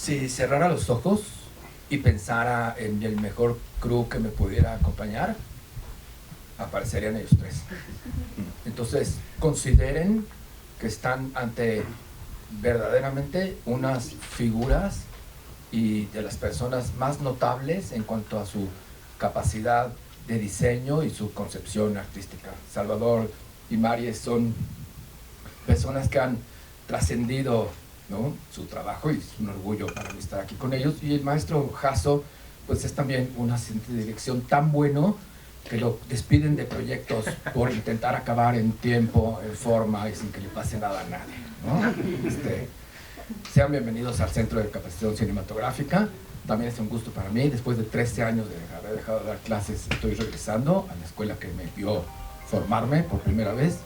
Si cerrara los ojos y pensara en el mejor crew que me pudiera acompañar, aparecerían ellos tres. Entonces, consideren que están ante verdaderamente unas figuras y de las personas más notables en cuanto a su capacidad de diseño y su concepción artística. Salvador y Mari son personas que han trascendido, ¿no?, su trabajo, y es un orgullo para mí estar aquí con ellos. Y el maestro Jasso, pues es también un asistente de dirección tan bueno que lo despiden de proyectos por intentar acabar en tiempo, en forma y sin que le pase nada a nadie, ¿no? Sean bienvenidos al Centro de Capacitación Cinematográfica. También es un gusto para mí. Después de 13 años de haber dejado de dar clases, estoy regresando a la escuela que me vio formarme por primera vez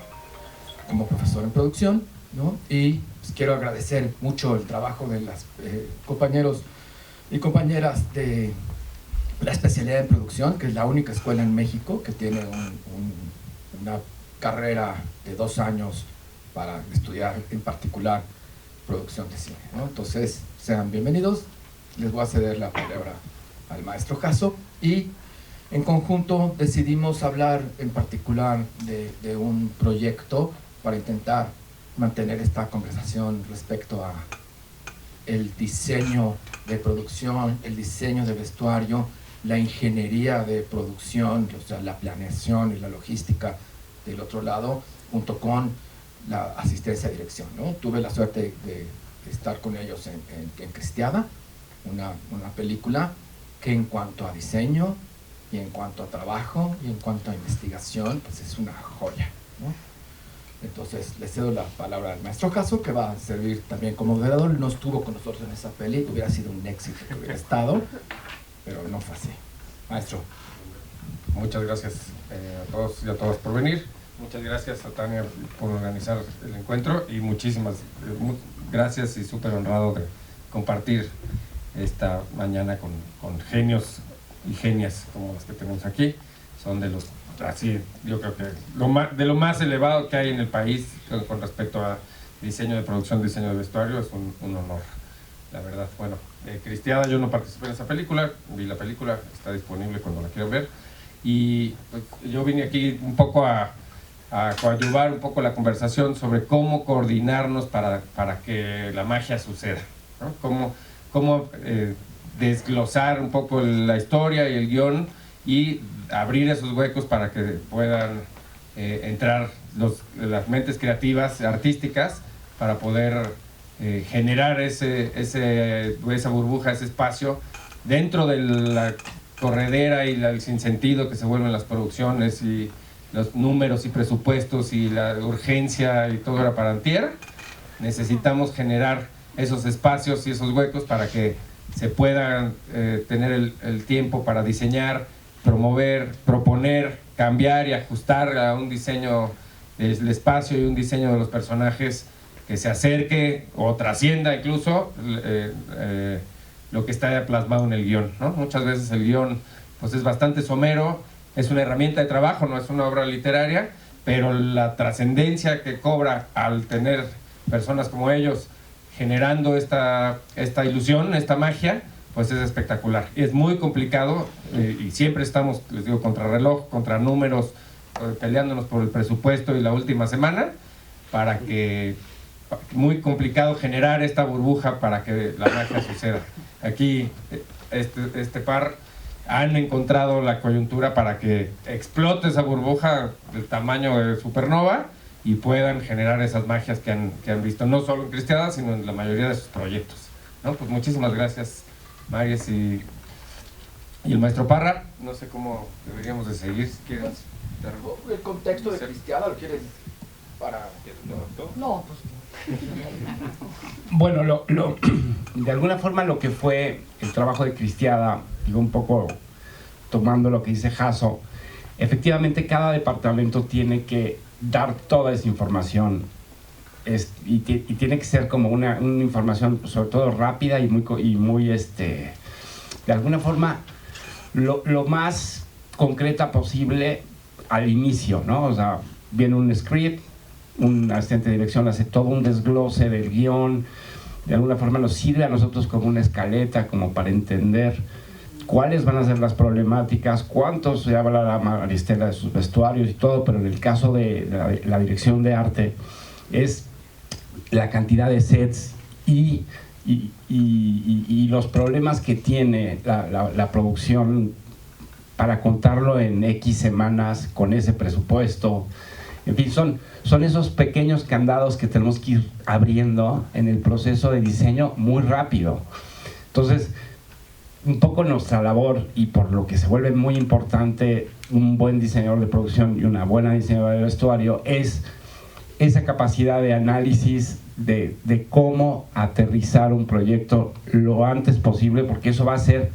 como profesor en producción, ¿no? Y pues, quiero agradecer mucho el trabajo de los compañeros y compañeras de la especialidad en producción, que es la única escuela en México que tiene una carrera de 2 años para estudiar en particular producción de cine, ¿no? Entonces, sean bienvenidos. Les voy a ceder la palabra al maestro Jasso y en conjunto decidimos hablar en particular de un proyecto para intentar mantener esta conversación respecto a el diseño de producción, el diseño de vestuario, la ingeniería de producción, o sea, la planeación y la logística del otro lado, junto con la asistencia a dirección, ¿no? Tuve la suerte de estar con ellos en Cristiada, una película que en cuanto a diseño y en cuanto a trabajo y en cuanto a investigación, pues es una joya, ¿no? Entonces le cedo la palabra al maestro Jasso, que va a servir también como moderador. No estuvo con nosotros en esa peli, hubiera sido un éxito que hubiera estado, pero no fue así. Maestro. Muchas gracias a todos y a todas por venir. Muchas gracias a Tania por organizar el encuentro y muchísimas gracias y súper honrado de compartir esta mañana con genios y genias como las que tenemos aquí. Son de los, así, yo creo que de lo más elevado que hay en el país con respecto a diseño de producción, diseño de vestuario. Es un honor, la verdad. Bueno, Cristiada, yo no participé en esa película, vi la película, está disponible cuando la quieran ver, y pues, yo vine aquí un poco a coadyuvar un poco la conversación sobre cómo coordinarnos para que la magia suceda, ¿no? Cómo desglosar un poco la historia y el guión y abrir esos huecos para que puedan entrar las mentes creativas, artísticas, para poder generar esa burbuja, ese espacio dentro de la corredera y el sinsentido que se vuelven las producciones y los números y presupuestos y la urgencia y todo era para antier. Necesitamos generar esos espacios y esos huecos para que se puedan tener el tiempo para diseñar, promover, proponer, cambiar y ajustar a un diseño del espacio y un diseño de los personajes que se acerque o trascienda incluso lo que está plasmado en el guión, ¿no? Muchas veces el guión pues, es bastante somero, es una herramienta de trabajo, no es una obra literaria, pero la trascendencia que cobra al tener personas como ellos generando esta ilusión, esta magia, pues es espectacular. Es muy complicado y siempre estamos, les digo, contra reloj, contra números, peleándonos por el presupuesto y la última semana, para que muy complicado generar esta burbuja para que la magia suceda. Aquí este par han encontrado la coyuntura para que explote esa burbuja del tamaño de supernova y puedan generar esas magias que han visto, no solo en Cristiada, sino en la mayoría de sus proyectos, ¿no? Pues muchísimas gracias, Maries y el maestro Parra. No sé cómo deberíamos de seguir, si quieres. ¿El contexto de Cristiada lo quieres para...? No, pues... Bueno, de alguna forma lo que fue el trabajo de Cristiada, digo un poco tomando lo que dice Jasso, efectivamente cada departamento tiene que dar toda esa información y tiene que ser como una información sobre todo rápida y muy de alguna forma lo más concreta posible al inicio, ¿no? O sea, viene un script, un asistente de dirección hace todo un desglose del guión, de alguna forma nos sirve a nosotros como una escaleta, como para entender cuáles van a ser las problemáticas, cuántos, ya habla la Maristela de sus vestuarios y todo, pero en el caso de la dirección de arte es la cantidad de sets y los problemas que tiene la producción para contarlo en X semanas con ese presupuesto. En fin, son esos pequeños candados que tenemos que ir abriendo en el proceso de diseño muy rápido. Entonces, un poco nuestra labor, y por lo que se vuelve muy importante un buen diseñador de producción y una buena diseñadora de vestuario, es esa capacidad de análisis de cómo aterrizar un proyecto lo antes posible, porque eso va a hacer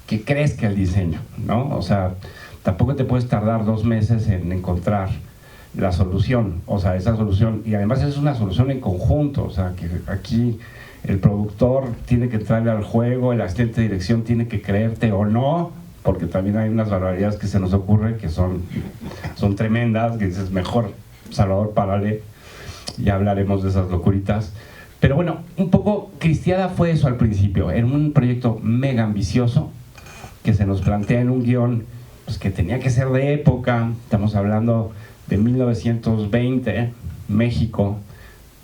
que crezca el diseño, ¿no? O sea, tampoco te puedes tardar 2 meses en encontrar la solución, o sea, esa solución, y además es una solución en conjunto, o sea, que aquí el productor tiene que entrarle al juego, el asistente de dirección tiene que creerte o no, porque también hay unas barbaridades que se nos ocurren que son tremendas, que dices, mejor, Salvador, párale, ya hablaremos de esas locuritas. Pero bueno, un poco Cristiada fue eso al principio, era un proyecto mega ambicioso, que se nos plantea en un guión pues, que tenía que ser de época, estamos hablando de 1920, México,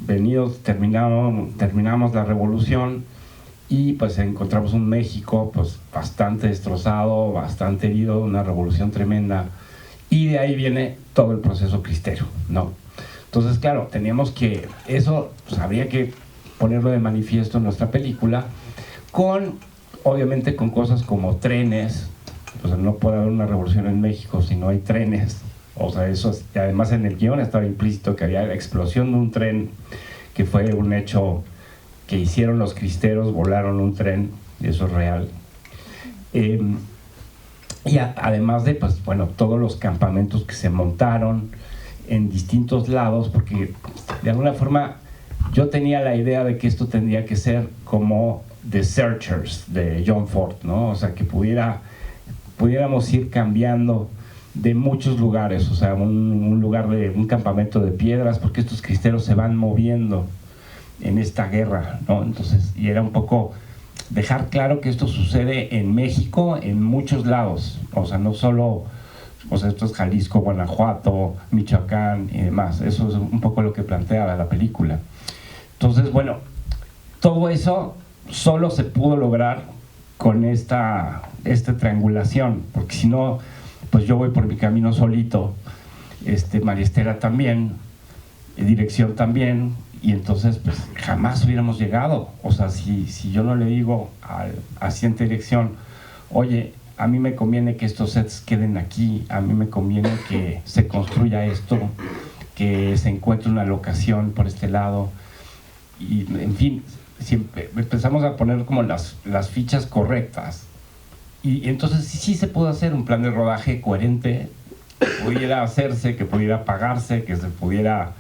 terminamos la revolución y pues encontramos un México pues bastante destrozado, bastante herido, una revolución tremenda, y de ahí viene todo el proceso cristero, ¿no? Entonces, claro, teníamos que, eso pues, habría que ponerlo de manifiesto en nuestra película, obviamente con cosas como trenes, pues no puede haber una revolución en México si no hay trenes. O sea, y además en el guión estaba implícito que había la explosión de un tren, que fue un hecho que hicieron los cristeros, volaron un tren, y eso es real. Además de, pues bueno, todos los campamentos que se montaron en distintos lados, porque de alguna forma yo tenía la idea de que esto tendría que ser como The Searchers de John Ford, ¿no? O sea, que pudiéramos ir cambiando de muchos lugares, o sea, un campamento de piedras, porque estos cristeros se van moviendo en esta guerra, ¿no? Entonces, y era un poco dejar claro que esto sucede en México, en muchos lados, o sea, no solo, o sea, esto es Jalisco, Guanajuato, Michoacán y demás, eso es un poco lo que plantea la película. Entonces, bueno, todo eso solo se pudo lograr con esta triangulación, porque si no, pues yo voy por mi camino solito, Maristela también, dirección también, y entonces pues jamás hubiéramos llegado. O sea, si yo no le digo al asistente de dirección, oye, a mí me conviene que estos sets queden aquí, a mí me conviene que se construya esto, que se encuentre una locación por este lado, y en fin, siempre empezamos a poner como las fichas correctas. Y entonces sí se pudo hacer un plan de rodaje coherente, que pudiera hacerse, que pudiera pagarse, que tuviera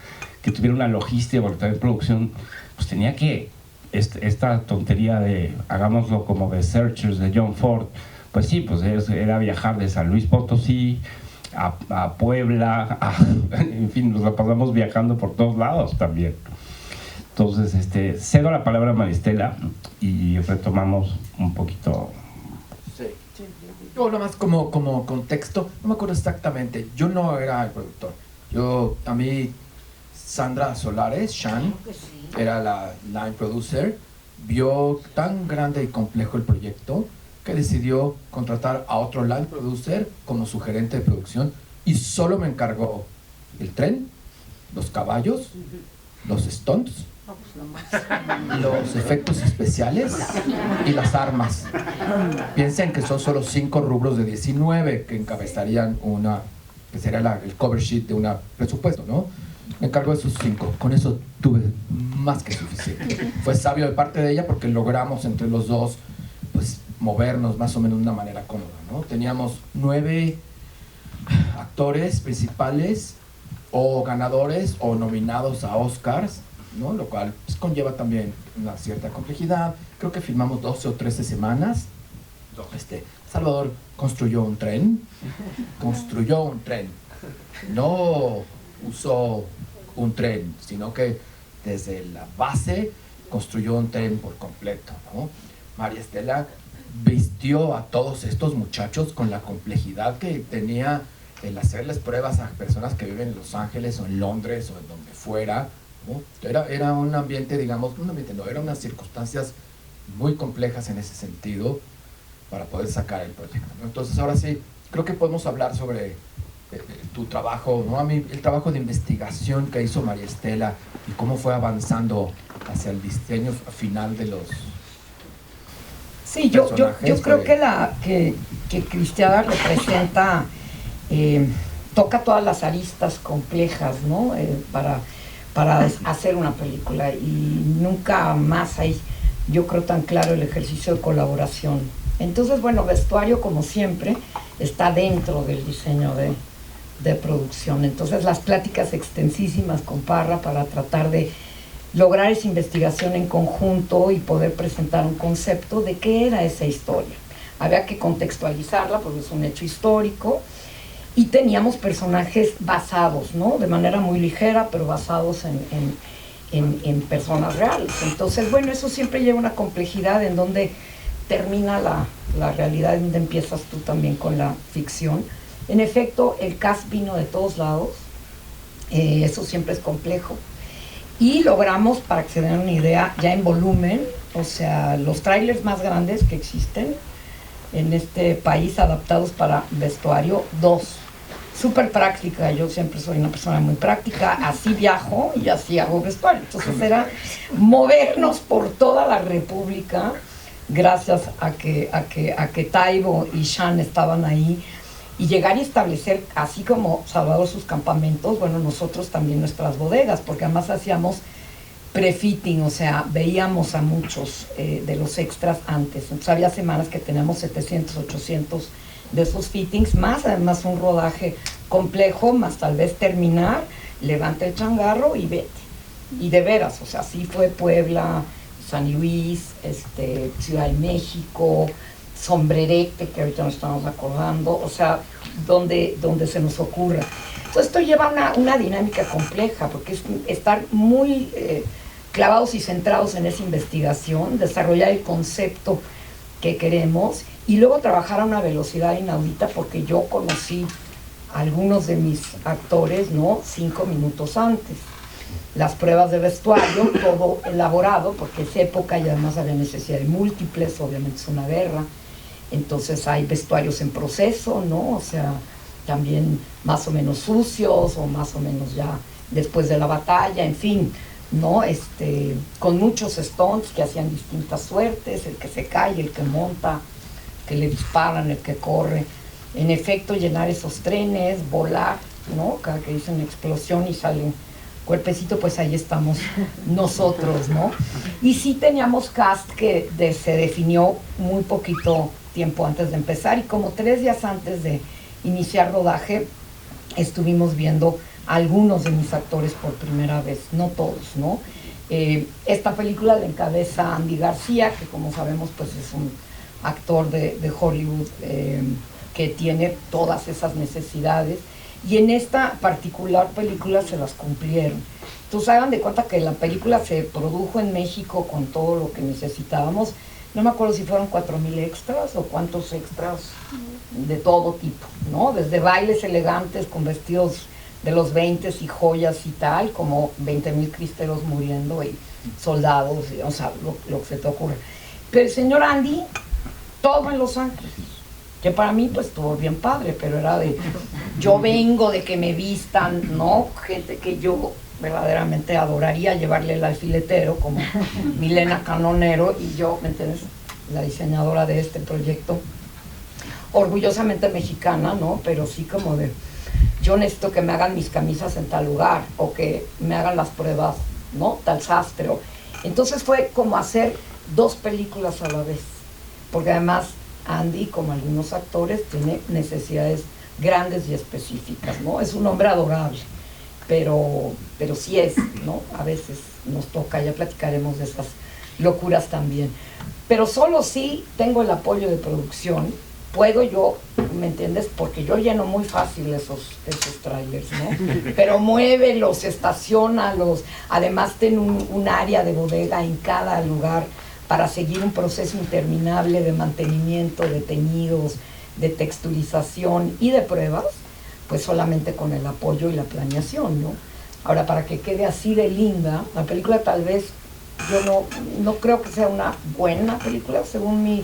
una logística, porque también producción, pues tenía que, esta tontería de hagámoslo como The Searchers de John Ford, pues sí, pues era viajar de San Luis Potosí a Puebla, en fin, nos la pasamos viajando por todos lados también. Entonces, cedo la palabra a Maristela y retomamos un poquito. Yo nada más como contexto, no me acuerdo exactamente, yo no era el productor. A mí, Sandra Solares, Shan, era la line producer, vio tan grande y complejo el proyecto que decidió contratar a otro line producer como su gerente de producción, y solo me encargó el tren, los caballos, los stunts, los efectos especiales y las armas. Piensen que son solo 5 rubros de 19 que encabezarían que sería el cover sheet de un presupuesto, ¿no? Me encargo de esos 5, con eso tuve más que suficiente. Fue sabio de parte de ella porque logramos entre los dos pues movernos más o menos de una manera cómoda, ¿no? Teníamos 9 actores principales o ganadores o nominados a Oscars, ¿no? Lo cual pues, conlleva también una cierta complejidad. Creo que filmamos 12 o 13 semanas. Salvador construyó un tren, no usó un tren, sino que desde la base construyó un tren por completo, ¿no? María Estela vistió a todos estos muchachos con la complejidad que tenía el hacerles pruebas a personas que viven en Los Ángeles o en Londres o en donde fuera, ¿no? Era un ambiente, digamos, un ambiente no, eran unas circunstancias muy complejas en ese sentido para poder sacar el proyecto, ¿no? Entonces ahora sí, creo que podemos hablar sobre tu trabajo, ¿no? A mí, el trabajo de investigación que hizo María Estela y cómo fue avanzando hacia el diseño final de los Sí, yo creo que Cristiada representa, toca todas las aristas complejas, ¿no? Para hacer una película, y nunca más hay, yo creo, tan claro el ejercicio de colaboración. Entonces, bueno, vestuario, como siempre, está dentro del diseño de producción. Entonces, las pláticas extensísimas con Parra para tratar de lograr esa investigación en conjunto y poder presentar un concepto de qué era esa historia. Había que contextualizarla porque es un hecho histórico, y teníamos personajes basados, ¿no? De manera muy ligera, pero basados en personas reales. Entonces, bueno, eso siempre lleva una complejidad en donde termina la realidad, en donde empiezas tú también con la ficción. En efecto, el cast vino de todos lados, eso siempre es complejo. Y logramos, para que se den una idea, ya en volumen, o sea, los trailers más grandes que existen en este país adaptados para vestuario, 2. Súper práctica, yo siempre soy una persona muy práctica, así viajo y así hago vestuario. Entonces era movernos por toda la República, gracias a que Taibo y Shan estaban ahí, y llegar y establecer, así como Salvador sus campamentos, bueno, nosotros también nuestras bodegas, porque además hacíamos pre-fitting, o sea, veíamos a muchos de los extras antes. Entonces había semanas que teníamos 700, 800 de esos fittings, más además un rodaje complejo, más tal vez terminar, levanta el changarro y vete. Y de veras, o sea, así fue Puebla, San Luis, Ciudad de México, Sombrerete, que ahorita nos estamos acordando, o sea, donde se nos ocurra. Entonces esto lleva una dinámica compleja, porque es estar muy clavados y centrados en esa investigación, desarrollar el concepto que queremos, y luego trabajar a una velocidad inaudita, porque yo conocí a algunos de mis actores, ¿no? 5 minutos antes. Las pruebas de vestuario, todo elaborado, porque es época y además había necesidad de múltiples, obviamente es una guerra. Entonces hay vestuarios en proceso, ¿no? O sea, también más o menos sucios o más o menos ya después de la batalla, en fin, ¿no? Con muchos stunts que hacían distintas suertes, el que se cae, el que monta, que le disparan, el que corre. En efecto, llenar esos trenes, volar, ¿no? Cada que dicen explosión y sale un cuerpecito, pues ahí estamos nosotros, ¿no? Y sí teníamos cast que se definió muy poquito tiempo antes de empezar, y como 3 días antes de iniciar rodaje estuvimos viendo a algunos de mis actores por primera vez, no todos, ¿no? Esta película la encabeza Andy García, que como sabemos pues es un actor de Hollywood que tiene todas esas necesidades, y en esta particular película se las cumplieron. Entonces hagan de cuenta que la película se produjo en México con todo lo que necesitábamos. No me acuerdo si fueron 4,000 extras o cuántos extras de todo tipo, ¿no? Desde bailes elegantes con vestidos de los 20 y joyas y tal, como 20,000 cristeros muriendo y soldados, o sea, lo que se te ocurre. Pero el señor Andy, todo en Los Ángeles, que para mí pues estuvo bien padre, pero era de, yo vengo de que me vistan, ¿no? Gente que yo verdaderamente adoraría llevarle el alfiletero, como Milena Canonero, y yo, ¿me entiendes? La diseñadora de este proyecto, orgullosamente mexicana, ¿no? Pero sí como de, yo necesito que me hagan mis camisas en tal lugar, o que me hagan las pruebas, ¿no? Tal sastre. Entonces fue como hacer 2 películas a la vez, porque además Andy, como algunos actores, tiene necesidades grandes y específicas, ¿no? Es un hombre adorable, pero sí es, ¿no? A veces nos toca, ya platicaremos de estas locuras también. Pero solo sí tengo el apoyo de producción, puedo yo, ¿me entiendes? Porque yo lleno muy fácil esos trailers, ¿no? Pero muévelos, estaciónalos, además ten un área de bodega en cada lugar para seguir un proceso interminable de mantenimiento, de teñidos, de texturización y de pruebas, pues solamente con el apoyo y la planeación, ¿no? Ahora, para que quede así de linda, la película tal vez, yo no creo que sea una buena película, según mi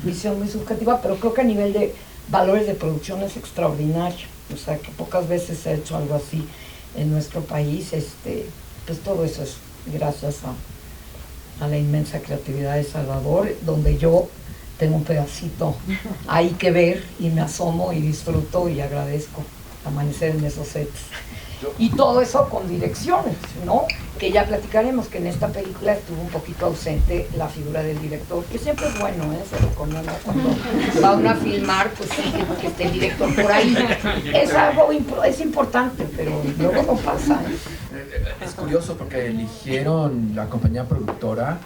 visión muy subjetiva, pero creo que a nivel de valores de producción es extraordinario. O sea, que pocas veces se ha hecho algo así en nuestro país. Pues todo eso es gracias a la inmensa creatividad de Salvador, donde yo tengo un pedacito ahí que ver y me asomo y disfruto y agradezco amanecer en esos sets. Y todo eso con direcciones, ¿no? Que ya platicaremos, que en esta película estuvo un poquito ausente la figura del director, que siempre es bueno, se recomienda cuando va uno a filmar, pues sí, que esté el director por ahí. Es algo es importante, pero luego no pasa. Es curioso porque eligieron la compañía productora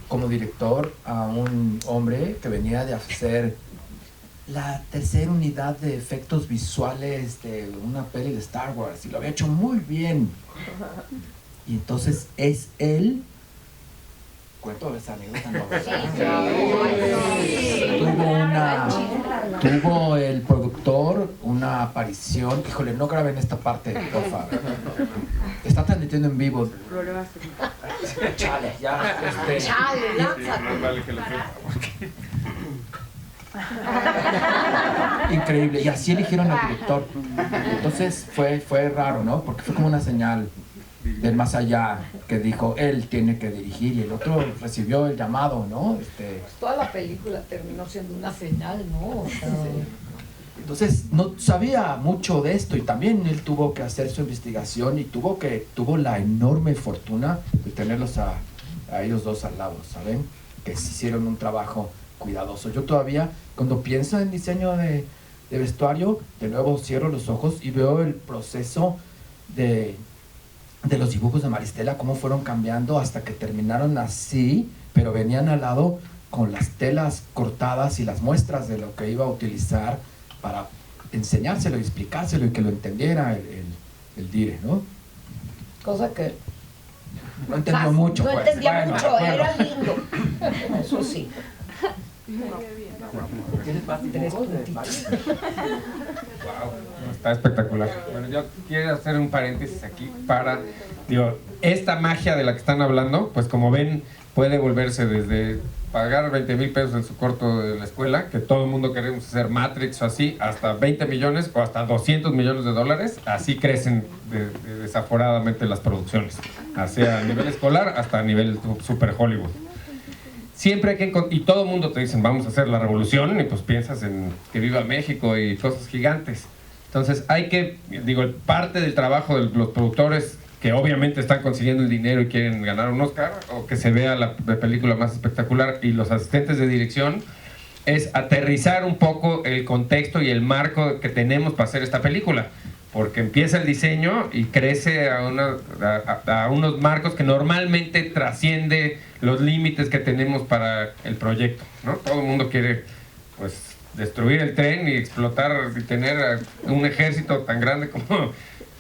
como director a un hombre que venía de hacer la tercera unidad de efectos visuales de una peli de Star Wars y lo había hecho muy bien. Y entonces es él. Cuento esa anécdota, ¿no? Tuvo el productor una aparición. Híjole, no graben esta parte, por favor. Está transmitiendo en vivo. Chale, ya. Chale, lánzate. Increíble, y así eligieron al director. Entonces fue raro, ¿no? Porque fue como una señal del más allá que dijo, él tiene que dirigir, y el otro recibió el llamado, ¿no? Pues toda la película terminó siendo una señal, ¿no? O sea, entonces no sabía mucho de esto, y también él tuvo que hacer su investigación y tuvo la enorme fortuna de tenerlos a ellos dos al lado, ¿saben? Que hicieron un trabajo cuidadoso. Yo todavía, cuando pienso en diseño de vestuario, de nuevo cierro los ojos y veo el proceso de los dibujos de Maristela, cómo fueron cambiando hasta que terminaron así, pero venían al lado con las telas cortadas y las muestras de lo que iba a utilizar para enseñárselo y explicárselo y que lo entendiera el dire, ¿no? Cosa que no entendió mucho. No pues. entendía Bueno, mucho, era lindo. Eso sí. ¿Tienes puntitos? Está espectacular. Bueno, yo quiero hacer un paréntesis aquí para, esta magia de la que están hablando, pues como ven, puede volverse desde pagar 20,000 pesos en su corto de la escuela, que todo el mundo queremos hacer Matrix o así, hasta 20 millones o hasta 200 millones de dólares. Así crecen desaforadamente las producciones, sea a nivel escolar hasta a nivel super Hollywood. Siempre hay que y todo el mundo te dicen vamos a hacer la revolución, y pues piensas en que viva México y cosas gigantes. Entonces hay que, parte del trabajo de los productores, que obviamente están consiguiendo el dinero y quieren ganar un Oscar o que se vea la película más espectacular, y los asistentes de dirección, es aterrizar un poco el contexto y el marco que tenemos para hacer esta película, porque empieza el diseño y crece a unos marcos que normalmente trasciende los límites que tenemos para el proyecto, ¿no? Todo el mundo quiere, pues, destruir el tren y explotar y tener un ejército tan grande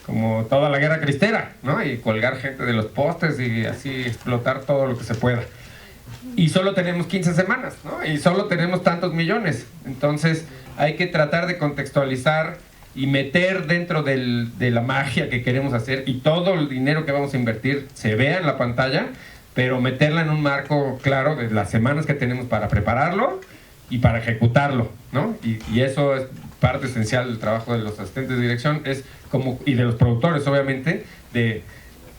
como toda la guerra cristera, ¿no? Y colgar gente de los postes y así explotar todo lo que se pueda. Y solo tenemos 15 semanas, ¿no? Y solo tenemos tantos millones. Entonces hay que tratar de contextualizar y meter dentro de la magia que queremos hacer, y todo el dinero que vamos a invertir se vea en la pantalla, pero meterla en un marco claro de las semanas que tenemos para prepararlo y para ejecutarlo, ¿no? Y eso es parte esencial del trabajo de los asistentes de dirección, y de los productores, obviamente, de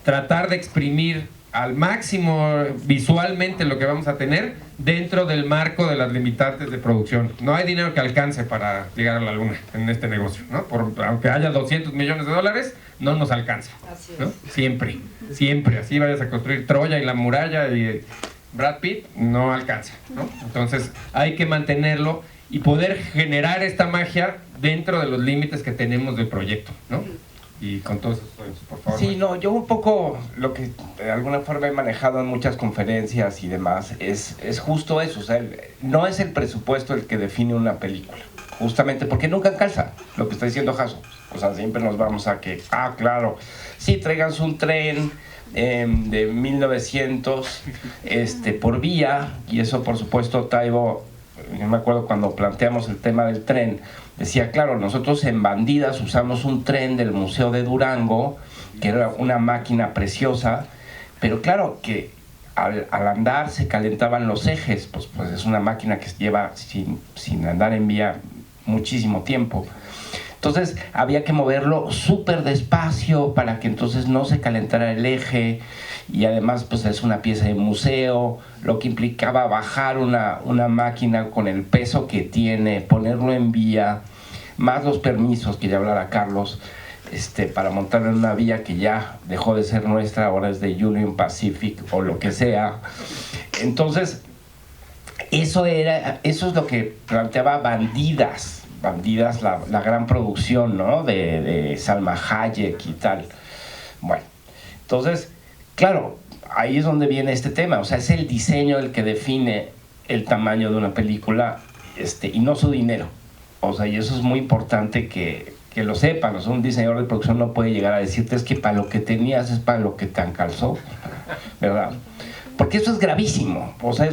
tratar de exprimir al máximo visualmente lo que vamos a tener dentro del marco de las limitantes de producción. No hay dinero que alcance para llegar a la luna en este negocio, ¿no? Aunque haya 200 millones de dólares, no nos alcanza, ¿no? Siempre, así vayas a construir Troya y la muralla y Brad Pitt, no alcanza, ¿no? Entonces hay que mantenerlo y poder generar esta magia dentro de los límites que tenemos del proyecto, ¿no? Y con todos esos sueños, por favor. Sí, no, yo un poco lo que de alguna forma he manejado en muchas conferencias y demás es justo eso, o sea, no es el presupuesto el que define una película. justamente porque nunca calza lo que está diciendo Jasso. O sea, siempre nos vamos a que, claro, sí, tráiganse un tren de 1900 por vía, y eso por supuesto Taibo, yo me acuerdo cuando planteamos el tema del tren, decía, claro, nosotros en Bandidas usamos un tren del Museo de Durango, que era una máquina preciosa, pero claro que al andar se calentaban los ejes, pues es una máquina que lleva sin andar en vía muchísimo tiempo. Entonces había que moverlo súper despacio para que entonces no se calentara el eje, y además pues es una pieza de museo, lo que implicaba bajar una máquina con el peso que tiene, ponerlo en vía, más los permisos que ya hablará Carlos, para montarlo en una vía que ya dejó de ser nuestra, ahora es de Union Pacific o lo que sea. Entonces eso es lo que planteaba Bandidas, la gran producción, ¿no? de Salma Hayek y tal. Bueno, entonces, claro, ahí es donde viene este tema, o sea, es el diseño el que define el tamaño de una película, y no su dinero. O sea, y eso es muy importante que lo sepan. O sea, un diseñador de producción no puede llegar a decirte es que para lo que tenías es para lo que te alcanzó, ¿verdad? Porque eso es gravísimo. O sea,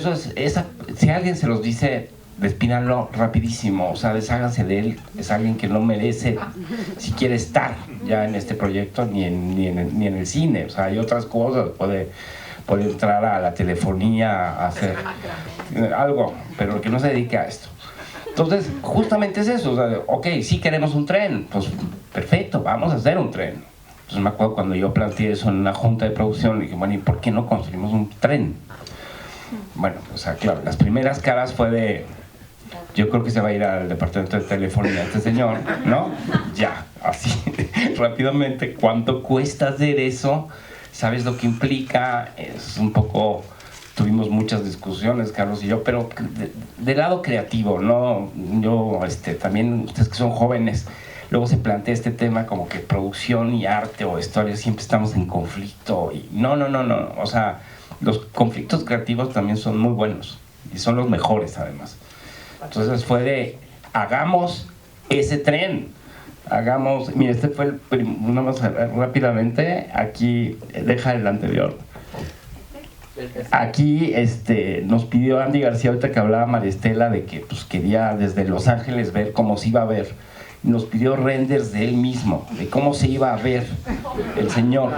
si alguien se los dice, despídanlo rapidísimo, o sea, desháganse de él. Es alguien que no merece si quiere estar ya en este proyecto ni en el cine. O sea, hay otras cosas, puede entrar a la telefonía, a hacer algo, pero que no se dedique a esto. Entonces, justamente es eso, o sea, ok, sí queremos un tren, pues perfecto, vamos a hacer un tren. Entonces me acuerdo cuando yo planteé eso en una junta de producción, dije, bueno, ¿y por qué no construimos un tren? Bueno, o sea, claro, las primeras caras fue de, yo creo que se va a ir al departamento de telefonía este señor, ¿no? Ya, así, rápidamente, ¿cuánto cuesta hacer eso? ¿Sabes lo que implica? Es un poco... Tuvimos muchas discusiones, Carlos y yo, pero de lado creativo, ¿no? Yo, también, ustedes que son jóvenes, luego se plantea este tema como que producción y arte o historia siempre estamos en conflicto. Y no, o sea, los conflictos creativos también son muy buenos y son los mejores, además. Entonces fue de, hagamos ese tren. Mira, fue nada más rápidamente, aquí, deja el anterior. Aquí nos pidió Andy García, ahorita que hablaba Maristela de que pues, quería desde Los Ángeles ver cómo se iba a ver. Nos pidió renders de él mismo, de cómo se iba a ver el señor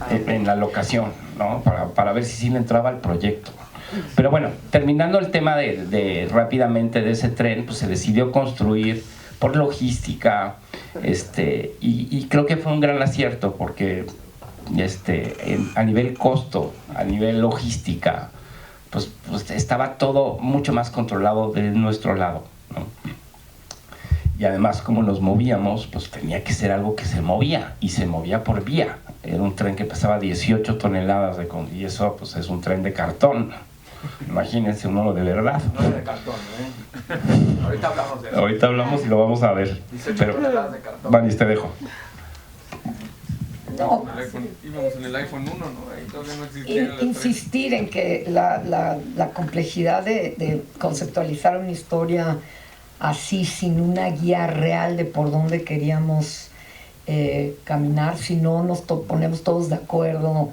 en la locación, ¿no? Para ver si sí le entraba al proyecto. Pero bueno, terminando el tema rápidamente de ese tren, pues se decidió construir por logística, y creo que fue un gran acierto porque a nivel costo, a nivel logística, pues estaba todo mucho más controlado de nuestro lado, ¿no? Y además, como nos movíamos, pues tenía que ser algo que se movía, y se movía por vía. Era un tren que pesaba 18 toneladas, y eso pues es un tren de cartón. Imagínense uno de verdad. No es de cartón, ¿eh? Ahorita hablamos de eso. Ahorita hablamos y lo vamos a ver. 18 toneladas de cartón. Vanis, te dejo. No. Íbamos en el iPhone 1, ¿no? Ahí todavía no existía. Insistir en que la complejidad de conceptualizar una historia así, sin una guía real de por dónde queríamos caminar, si no nos ponemos todos de acuerdo,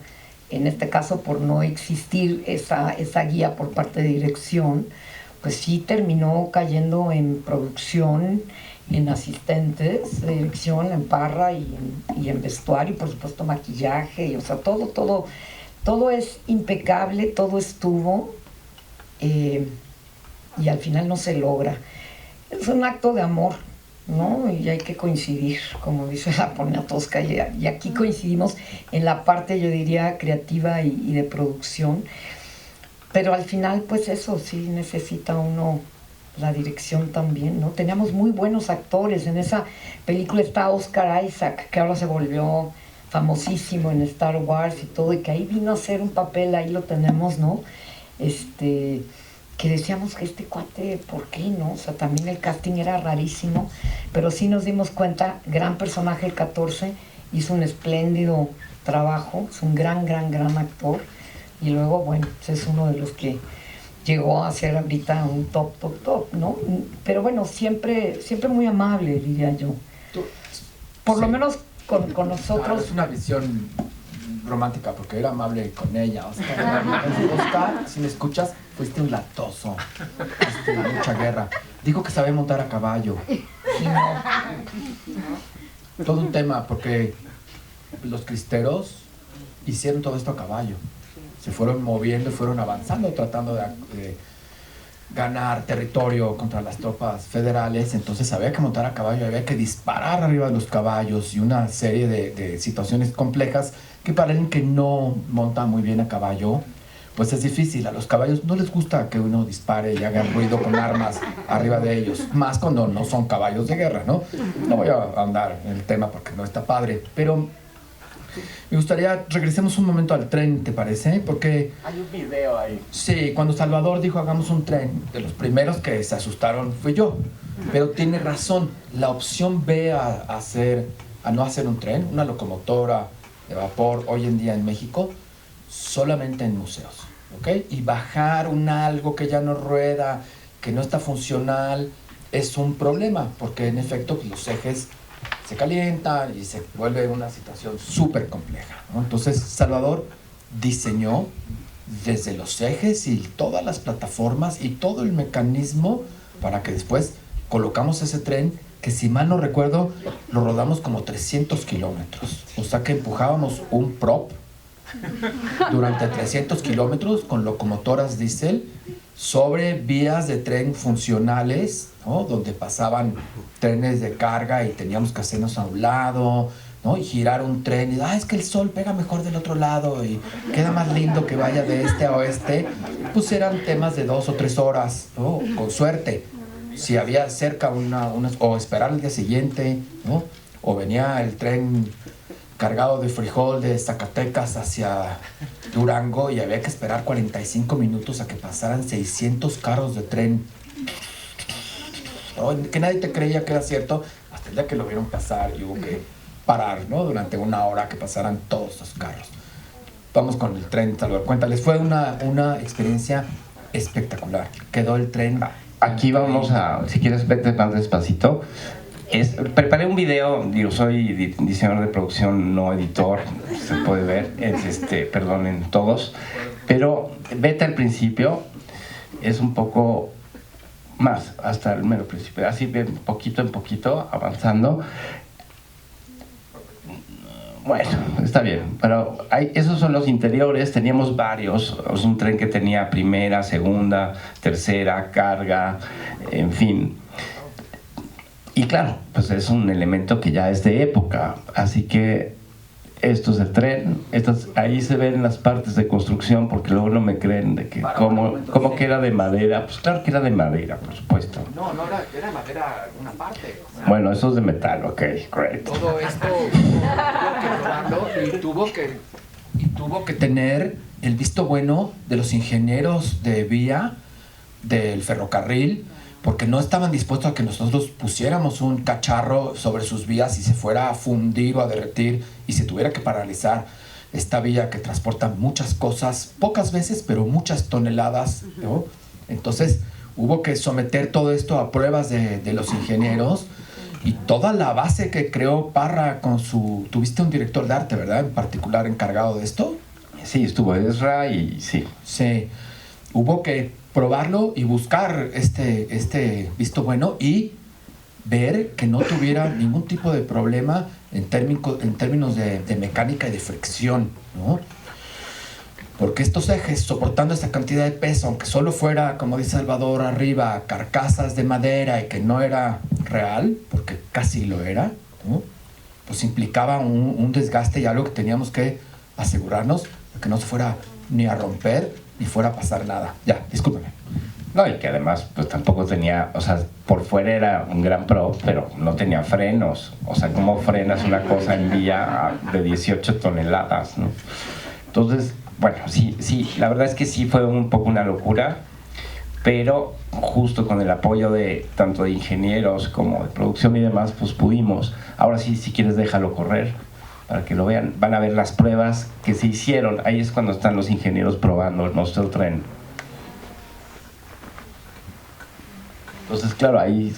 en este caso por no existir esa guía por parte de dirección, pues sí terminó cayendo en producción, en asistentes de dirección, en parra y en vestuario, y por supuesto maquillaje, y, o sea, todo es impecable, todo estuvo, y al final no se logra. Es un acto de amor, ¿no? Y hay que coincidir, como dice la Poniatowska, y aquí coincidimos en la parte, yo diría, creativa y de producción, pero al final, pues eso sí necesita uno la dirección también, ¿no? Teníamos muy buenos actores. En esa película está Oscar Isaac, que ahora se volvió famosísimo en Star Wars y todo, y que ahí vino a hacer un papel, ahí lo tenemos, ¿no? Que decíamos que este cuate, ¿por qué no? O sea, también el casting era rarísimo, pero sí nos dimos cuenta, gran personaje el 14, hizo un espléndido trabajo, es un gran actor, y luego, bueno, es uno de los que llegó a ser ahorita un top, ¿no? Pero bueno, siempre muy amable, diría yo. Por lo menos con nosotros. Claro, es una visión romántica, porque era amable con ella. Oscar, si me escuchas, fuiste un latoso. Fuiste de mucha guerra. Digo que sabía montar a caballo. Todo un tema, porque los cristeros hicieron todo esto a caballo. Se fueron moviendo y fueron avanzando, tratando de ganar territorio contra las tropas federales. Entonces había que montar a caballo, había que disparar arriba de los caballos y una serie de situaciones complejas que para alguien que no monta muy bien a caballo, pues es difícil. A los caballos no les gusta que uno dispare y haga ruido con armas arriba de ellos, más cuando no son caballos de guerra, ¿no? No voy a andar en el tema porque no está padre, pero me gustaría, regresemos un momento al tren, ¿te parece? Porque hay un video ahí. Sí, cuando Salvador dijo hagamos un tren, de los primeros que se asustaron fui yo. Pero tiene razón, la opción B a no hacer un tren, una locomotora de vapor hoy en día en México, solamente en museos, ¿ok? Y bajar algo que ya no rueda, que no está funcional, es un problema, porque en efecto pues, los ejes se calientan y se vuelve una situación súper compleja, ¿no? Entonces Salvador diseñó desde los ejes y todas las plataformas y todo el mecanismo para que después colocamos ese tren que, si mal no recuerdo, lo rodamos como 300 kilómetros. O sea que empujábamos un prop durante 300 kilómetros con locomotoras diésel sobre vías de tren funcionales, ¿no? Donde pasaban trenes de carga y teníamos que hacernos a un lado, ¿no? Y girar un tren y es que el sol pega mejor del otro lado y queda más lindo que vaya de este a oeste. Pues eran temas de 2 o 3 horas, ¿no? Con suerte, si había cerca o esperar el día siguiente, ¿no? O venía el tren cargado de frijol de Zacatecas hacia Durango y había que esperar 45 minutos a que pasaran 600 carros de tren, ¿no? Que nadie te creía que era cierto hasta el día que lo vieron pasar y hubo que parar, ¿no? Durante una hora que pasaran todos los carros. Vamos con el tren, Salvador, cuéntales. Fue una experiencia espectacular. Quedó el tren. Aquí vamos si quieres, vete más despacito. Preparé un video, soy diseñador de producción, no editor, se puede ver, perdonen todos, pero vete al principio, es un poco más, hasta el mero principio, así poquito en poquito, avanzando. Bueno, está bien, pero esos son los interiores, teníamos varios, un tren que tenía primera, segunda, tercera, carga, en fin. Y claro, pues es un elemento que ya es de época, así que esto es el tren, ahí se ven las partes de construcción, porque luego no me creen de que cómo que era de madera. Pues claro que era de madera, por supuesto. No era de madera una parte. Bueno, eso es de metal, ok, great. Todo esto tuvo que tener el visto bueno de los ingenieros de vía del ferrocarril, porque no estaban dispuestos a que nosotros pusiéramos un cacharro sobre sus vías y se fuera a fundir o a derretir y se tuviera que paralizar esta vía que transporta muchas cosas, pocas veces, pero muchas toneladas, ¿no? Entonces hubo que someter todo esto a pruebas de los ingenieros y toda la base que creó Parra con Tuviste un director de arte, ¿verdad? En particular encargado de esto. Sí, estuvo Ezra y sí. Sí, hubo que probarlo y buscar este visto bueno y ver que no tuviera ningún tipo de problema en términos de mecánica y de fricción, ¿no? Porque estos ejes, soportando esta cantidad de peso, aunque solo fuera, como dice Salvador, arriba, carcasas de madera y que no era real, porque casi lo era, ¿no? Pues implicaba un desgaste y algo que teníamos que asegurarnos de que no se fuera ni a romper ni fuera a pasar nada. Ya, discúlpeme. No, y que además pues tampoco tenía, o sea, por fuera era un gran pro, pero no tenía frenos. O sea, ¿cómo frenas una cosa en vía de 18 toneladas, ¿no? Entonces, bueno, sí, la verdad es que sí fue un poco una locura, pero justo con el apoyo de tanto de ingenieros como de producción y demás, pues pudimos. Ahora sí, si quieres, déjalo correr para que lo vean. Van a ver las pruebas que se hicieron. Ahí es cuando están los ingenieros probando nuestro tren. Entonces, claro, ahí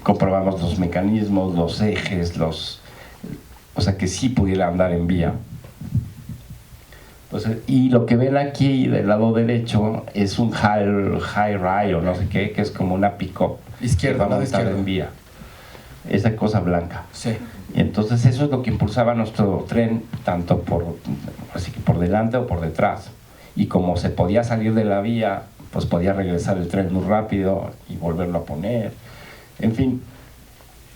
comprobamos los mecanismos, los ejes, o sea, que sí pudiera andar en vía. Entonces, y lo que ven aquí del lado derecho es un high ride o no sé qué, que es como una pick-up. Izquierda, lado izquierda. En vía. Esa cosa blanca. Sí. Y entonces eso es lo que impulsaba nuestro tren, tanto así que por delante o por detrás. Y como se podía salir de la vía, pues podía regresar el tren muy rápido y volverlo a poner. En fin,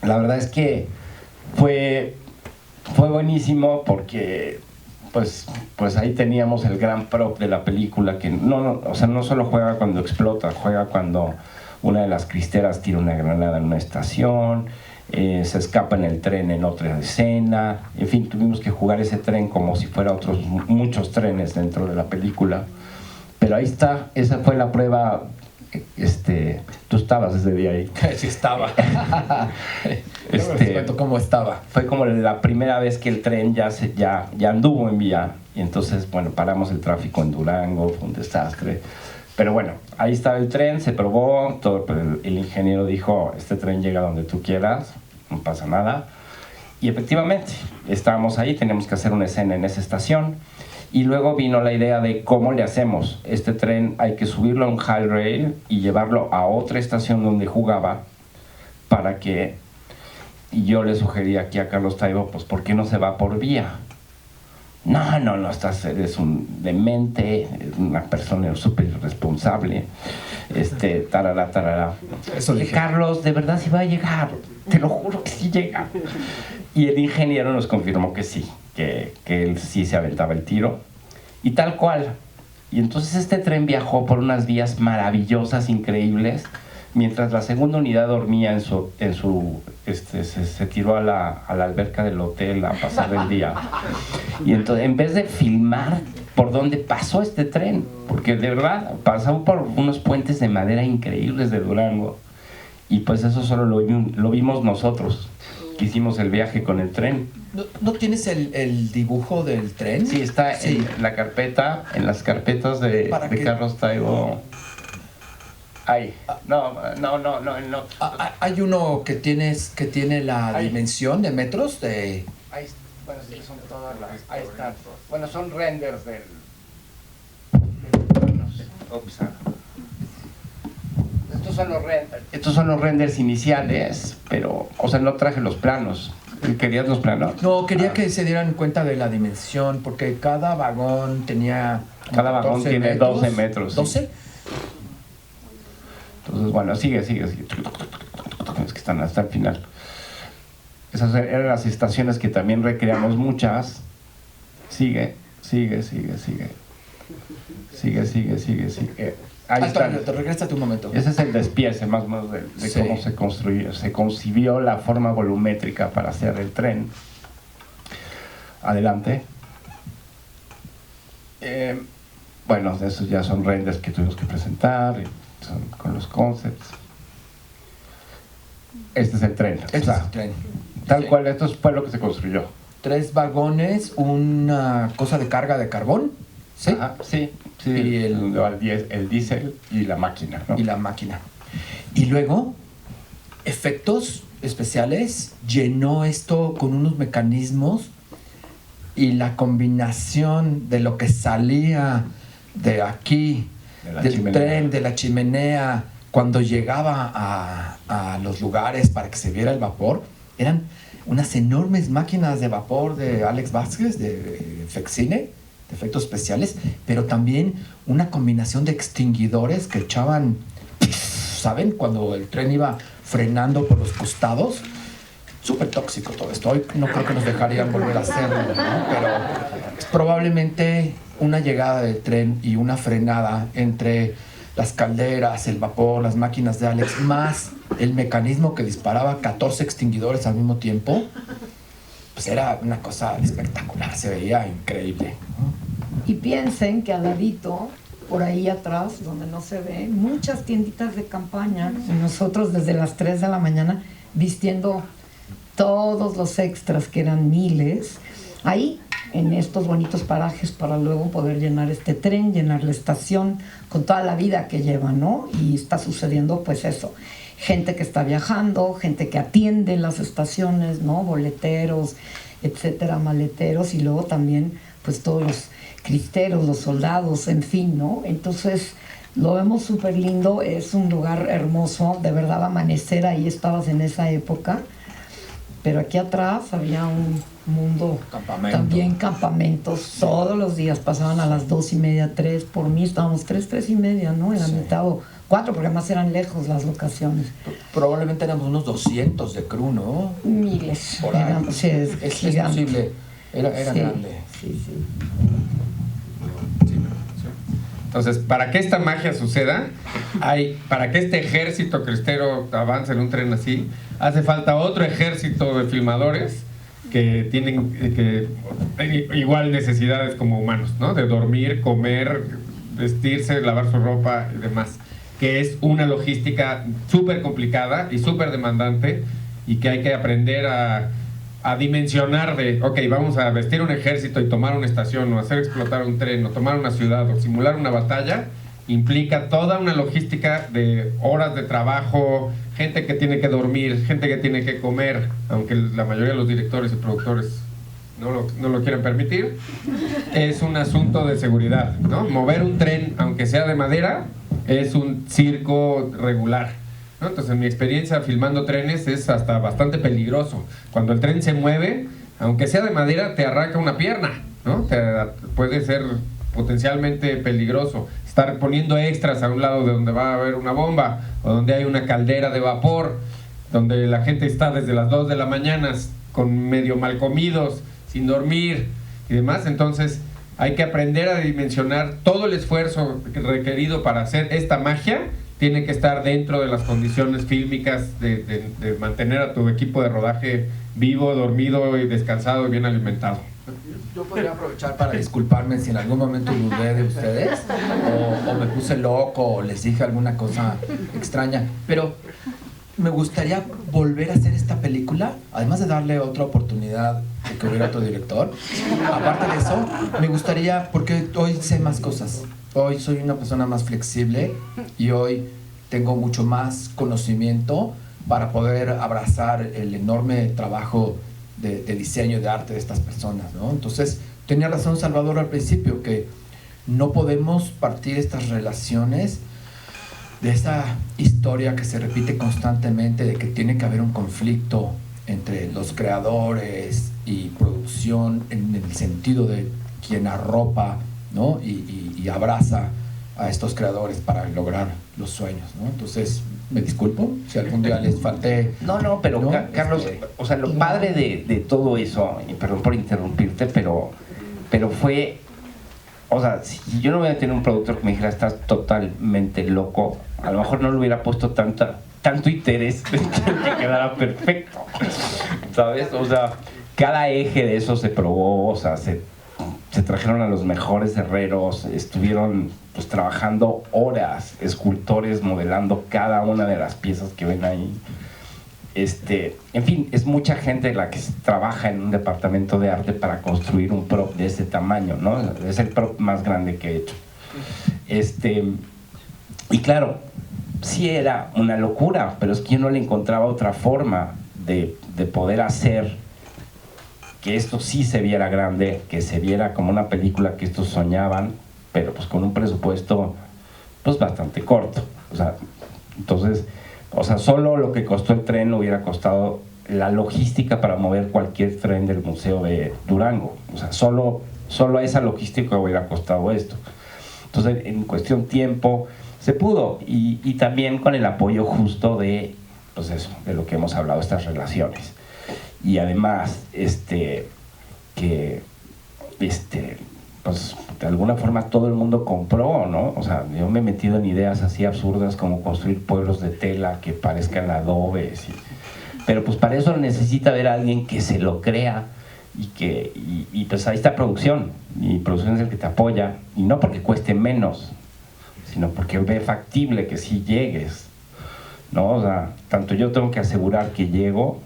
la verdad es que fue buenísimo porque pues ahí teníamos el gran prop de la película que o sea, no solo juega cuando explota, juega cuando una de las cristeras tira una granada en una estación, se escapa en el tren en otra escena. En fin, tuvimos que jugar ese tren como si fuera muchos trenes dentro de la película. Pero ahí está, esa fue la prueba. Tú estabas ese día ahí. Sí estaba. ¿Cómo estaba? Fue como la primera vez que el tren ya anduvo en vía. Y entonces, bueno, paramos el tráfico en Durango, fue un desastre. Pero bueno, ahí estaba el tren, se probó, el ingeniero dijo, este tren llega donde tú quieras, no pasa nada. Y efectivamente, estábamos ahí, teníamos que hacer una escena en esa estación. Y luego vino la idea de cómo le hacemos. Este tren hay que subirlo a un high rail y llevarlo a otra estación donde jugaba para que... Y yo le sugerí aquí a Carlos Taibo, pues ¿por qué no se va por vía? No, eres un demente, una persona súper irresponsable, tarará. Eso dije. Carlos, de verdad sí va a llegar, te lo juro que sí llega. Y el ingeniero nos confirmó que sí, que él sí se aventaba el tiro, y tal cual. Y entonces este tren viajó por unas vías maravillosas, increíbles, mientras la segunda unidad dormía se tiró a la alberca del hotel a pasar el día. Y entonces, en vez de filmar por dónde pasó este tren, porque de verdad pasó por unos puentes de madera increíbles de Durango, y pues eso solo lo vimos nosotros, que hicimos el viaje con el tren. ¿No tienes el dibujo del tren? Sí, está en la carpeta, en las carpetas de Carlos Taibo. Ahí. No. Hay uno que tiene la dimensión de metros de... Ahí, bueno, sí, son todas las... Ahí están. Bueno, son renders del... Estos son los renders iniciales, pero, o sea, no traje los planos. ¿Querías los planos? No, quería que se dieran cuenta de la dimensión, porque cada vagón tenía... Cada vagón tiene 12 metros. ¿12? Sí. Entonces, bueno, sigue. Es que están hasta el final. Esas eran las estaciones que también recreamos muchas. Sigue. Ahí está. Te regrésate un momento. Ese es el despiece más o menos de cómo se construyó. Se concibió la forma volumétrica para hacer el tren. Adelante. Bueno, esos ya son renders que tuvimos que presentar. Son con los concepts. Este es el tren. Este es el tren. Tal cual, esto fue lo que se construyó. 3 vagones, una cosa de carga de carbón. ¿Sí? Ajá, sí. Y el diésel y la máquina, ¿no? Y la máquina. Y luego, efectos especiales, llenó esto con unos mecanismos y la combinación de lo que salía de aquí, del tren, de la chimenea, cuando llegaba a los lugares para que se viera el vapor, eran unas enormes máquinas de vapor de Alex Vázquez, de Fexcine, de efectos especiales, pero también una combinación de extinguidores que echaban, ¿saben? Cuando el tren iba frenando por los costados. Súper tóxico todo esto. Hoy no creo que nos dejarían volver a hacerlo, ¿no? Pero probablemente una llegada del tren y una frenada entre las calderas, el vapor, las máquinas de Alex, más el mecanismo que disparaba 14 extinguidores al mismo tiempo, pues era una cosa espectacular, se veía increíble. Y piensen que al ladito, por ahí atrás, donde no se ve, muchas tienditas de campaña, y nosotros desde las 3 de la mañana vistiendo todos los extras, que eran miles, ahí en estos bonitos parajes para luego poder llenar este tren, llenar la estación con toda la vida que lleva, ¿no? Y está sucediendo pues eso. gente que está viajando, gente que atiende las estaciones, ¿no? Boleteros, etcétera, maleteros, y luego también pues todos los cristeros, los soldados, en fin, ¿no? Entonces lo vemos súper lindo, es un lugar hermoso, de verdad amanecer ahí, estabas en esa época, pero aquí atrás había un mundo, también campamentos, todos los días pasaban a las 2:30, 3, por mí estábamos 3:30, ¿no? Era mitad o 4, porque además eran lejos las locaciones. Probablemente éramos unos 200 de crew, ¿no? Miles. Por ahí. Sí, es posible, era sí, grande. Sí. Entonces, para que esta magia suceda, para que este ejército cristero avance en un tren así, hace falta otro ejército de filmadores que tienen igual necesidades como humanos, ¿no? De dormir, comer, vestirse, lavar su ropa y demás, que es una logística súper complicada y súper demandante, y que hay que aprender a dimensionar de, ok, vamos a vestir un ejército y tomar una estación, o hacer explotar un tren, o tomar una ciudad, o simular una batalla. Implica toda una logística de horas de trabajo, gente que tiene que dormir, gente que tiene que comer, aunque la mayoría de los directores y productores no lo quieren permitir. Es un asunto de seguridad, ¿no? Mover un tren, aunque sea de madera, es un circo regular, ¿no? Entonces, mi experiencia filmando trenes es hasta bastante peligroso. Cuando el tren se mueve, aunque sea de madera, te arranca una pierna, ¿no? Puede ser potencialmente peligroso. Estar poniendo extras a un lado de donde va a haber una bomba, o donde hay una caldera de vapor, donde la gente está desde las 2 de la mañana con medio mal comidos, sin dormir y demás. Entonces hay que aprender a dimensionar todo el esfuerzo requerido para hacer esta magia. Tiene que estar dentro de las condiciones fílmicas de mantener a tu equipo de rodaje vivo, dormido y descansado y bien alimentado. Yo podría aprovechar para disculparme si en algún momento dudé de ustedes, o me puse loco, o les dije alguna cosa extraña, pero me gustaría volver a hacer esta película, además de darle otra oportunidad de que hubiera otro director. Aparte de eso, me gustaría, porque hoy sé más cosas, hoy soy una persona más flexible y hoy tengo mucho más conocimiento para poder abrazar el enorme trabajo de diseño, de arte de estas personas, ¿no? Entonces, tenía razón Salvador al principio, que no podemos partir estas relaciones de esa historia que se repite constantemente, de que tiene que haber un conflicto entre los creadores y producción, en el sentido de quien arropa, ¿no? y abraza a estos creadores para lograr los sueños, ¿no? Entonces, me disculpo si algún día les falté. No, pero ¿no? Carlos, o sea, lo padre de todo eso, y perdón por interrumpirte, pero fue, o sea, si yo no hubiera tenido un productor que me dijera estás totalmente loco, a lo mejor no le hubiera puesto tanto interés en que quedara perfecto, ¿sabes? O sea, cada eje de eso se probó, o sea, se trajeron a los mejores herreros, estuvieron pues trabajando horas, escultores modelando cada una de las piezas que ven ahí. En fin, es mucha gente la que trabaja en un departamento de arte para construir un prop de ese tamaño, ¿no? Es el prop más grande que he hecho. Y claro, sí era una locura, pero es que yo no le encontraba otra forma de poder hacer que esto sí se viera grande, que se viera como una película que estos soñaban, pero pues con un presupuesto pues bastante corto. O sea, entonces, o sea, solo lo que costó el tren hubiera costado la logística para mover cualquier tren del Museo de Durango. O sea, solo esa logística hubiera costado esto. Entonces, en cuestión tiempo, se pudo. Y también con el apoyo justo de, pues eso, de lo que hemos hablado, estas relaciones. Y además, pues de alguna forma todo el mundo compró, ¿no? O sea, yo me he metido en ideas así absurdas como construir pueblos de tela que parezcan adobes. Pero pues para eso necesita ver a alguien que se lo crea y pues ahí está producción. Y producción es el que te apoya. Y no porque cueste menos, sino porque ve factible que sí llegues, ¿no? O sea, tanto yo tengo que asegurar que llego,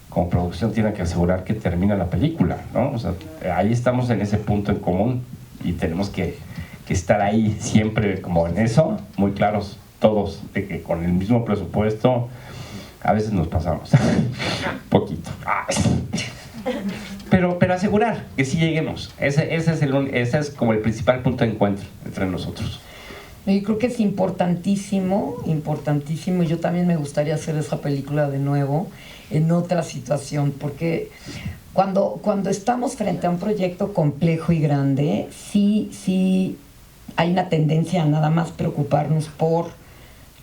como producción tiene que asegurar que termina la película, ¿no? O sea, ahí estamos en ese punto en común y tenemos que estar ahí siempre como en eso, muy claros todos, de que con el mismo presupuesto a veces nos pasamos poquito. Pero asegurar que sí lleguemos. Ese es como el principal punto de encuentro entre nosotros. Yo creo que es importantísimo. Yo también me gustaría hacer esa película de nuevo en otra situación, porque cuando estamos frente a un proyecto complejo y grande, sí hay una tendencia a nada más preocuparnos por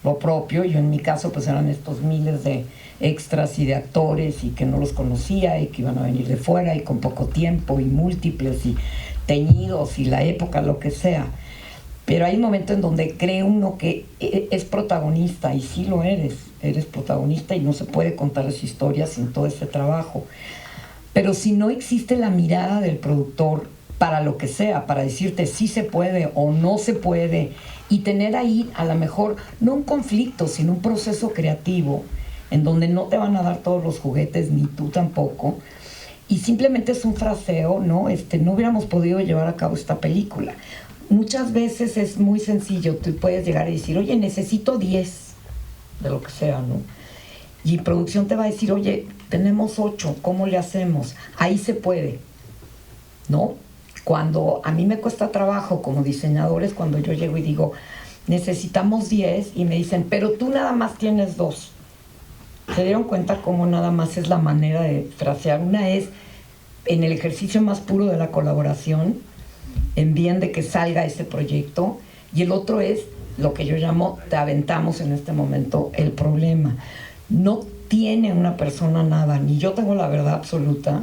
lo propio. Yo en mi caso pues eran estos miles de extras y de actores y que no los conocía y que iban a venir de fuera y con poco tiempo y múltiples y teñidos y la época, lo que sea. Pero hay un momento en donde cree uno que es protagonista, y sí lo eres protagonista, y no se puede contar esa historia sin todo ese trabajo. Pero si no existe la mirada del productor para lo que sea, para decirte si se puede o no se puede, y tener ahí a lo mejor no un conflicto, sino un proceso creativo en donde no te van a dar todos los juguetes, ni tú tampoco, y simplemente es un fraseo, ¿no? No hubiéramos podido llevar a cabo esta película. Muchas veces es muy sencillo, tú puedes llegar y decir, oye, necesito 10 de lo que sea, ¿no? Y producción te va a decir, oye, tenemos 8, ¿cómo le hacemos? Ahí se puede, ¿no? Cuando a mí me cuesta trabajo como diseñadores, cuando yo llego y digo, necesitamos 10, y me dicen, pero tú nada más tienes 2. ¿Se dieron cuenta cómo nada más es la manera de frasear? Una es en el ejercicio más puro de la colaboración, en bien de que salga ese proyecto, y el otro es lo que yo llamo, te aventamos en este momento el problema. No tiene una persona nada, ni yo tengo la verdad absoluta.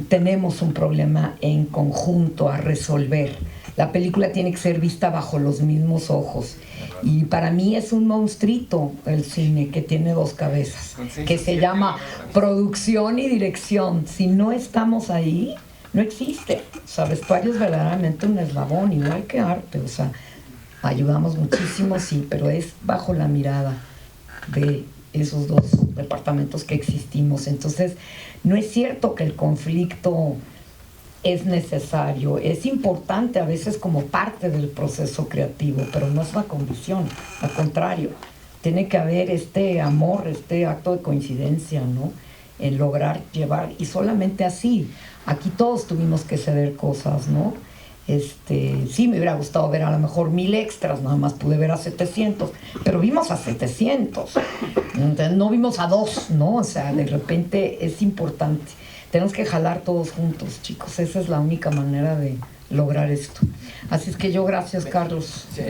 Tenemos un problema en conjunto a resolver. La película tiene que ser vista bajo los mismos ojos, y para mí es un monstruito el cine que tiene 2 cabezas, que se llama producción y dirección. Si no estamos ahí, no existe. O sea, vestuario es verdaderamente un eslabón, igual que arte. O sea, ayudamos muchísimo, sí, pero es bajo la mirada de esos 2 departamentos que existimos. Entonces, no es cierto que el conflicto es necesario, es importante a veces como parte del proceso creativo, pero no es una condición, al contrario, tiene que haber este amor, este acto de coincidencia, ¿no? En lograr llevar, y solamente así. Aquí todos tuvimos que ceder cosas, ¿no? Sí me hubiera gustado ver a lo mejor 1000 extras, nada más pude ver a 700, pero vimos a 700, entonces no vimos a 2, ¿no? O sea, de repente es importante. Tenemos que jalar todos juntos, chicos. Esa es la única manera de lograr esto. Así es que yo, gracias, Carlos. Sí,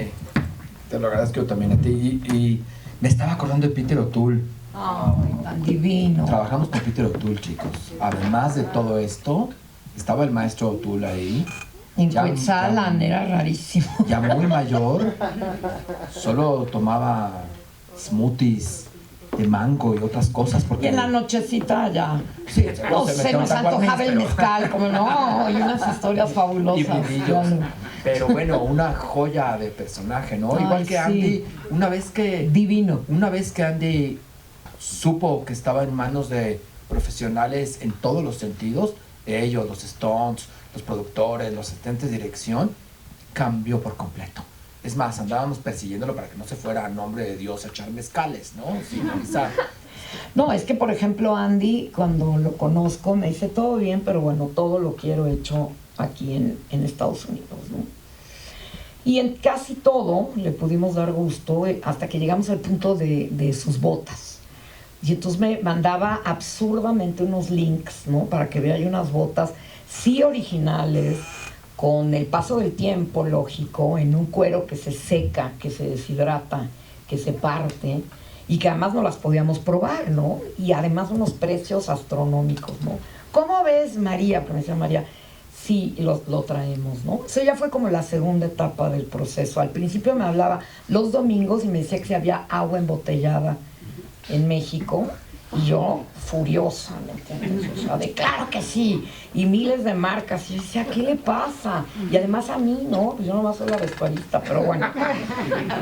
te lo agradezco yo también a ti. Y me estaba acordando de Peter O'Toole. Ay, tan divino. Trabajamos con Peter O'Toole, chicos. Además de todo esto, estaba el maestro O'Toole ahí. En Quetzalan era rarísimo. Ya muy mayor, solo tomaba smoothies de mango y otras cosas. Porque y en la nochecita ya sí, se nos antojaba el mezcal, como no, y unas historias fabulosas. Pero bueno, una joya de personaje, ¿no? Ay, igual que Andy, sí. una vez que Andy supo que estaba en manos de profesionales en todos los sentidos, ellos, los Stones, los productores, los asistentes de dirección, cambió por completo. Es más, andábamos persiguiéndolo para que no se fuera a nombre de Dios a echar mezcales, ¿no? Sin avisar. No, es que por ejemplo Andy, cuando lo conozco, me dice todo bien, pero bueno, todo lo quiero hecho aquí en Estados Unidos, ¿no? Y en casi todo le pudimos dar gusto hasta que llegamos al punto de sus botas. Y entonces me mandaba absurdamente unos links, ¿no? Para que vea yo unas botas, sí originales, con el paso del tiempo, lógico, en un cuero que se seca, que se deshidrata, que se parte, y que además no las podíamos probar, ¿no? Y además unos precios astronómicos, ¿no? ¿Cómo ves, María? Porque me decía María, sí, lo traemos, ¿no? Eso ya fue como la segunda etapa del proceso. Al principio me hablaba los domingos y me decía que si había agua embotellada en México, y yo furiosa, ¿me entiendes? O sea, de claro que sí, y miles de marcas, y yo decía, ¿qué le pasa? Y además a mí, ¿no? Pues yo nomás soy la vestuarista, pero bueno,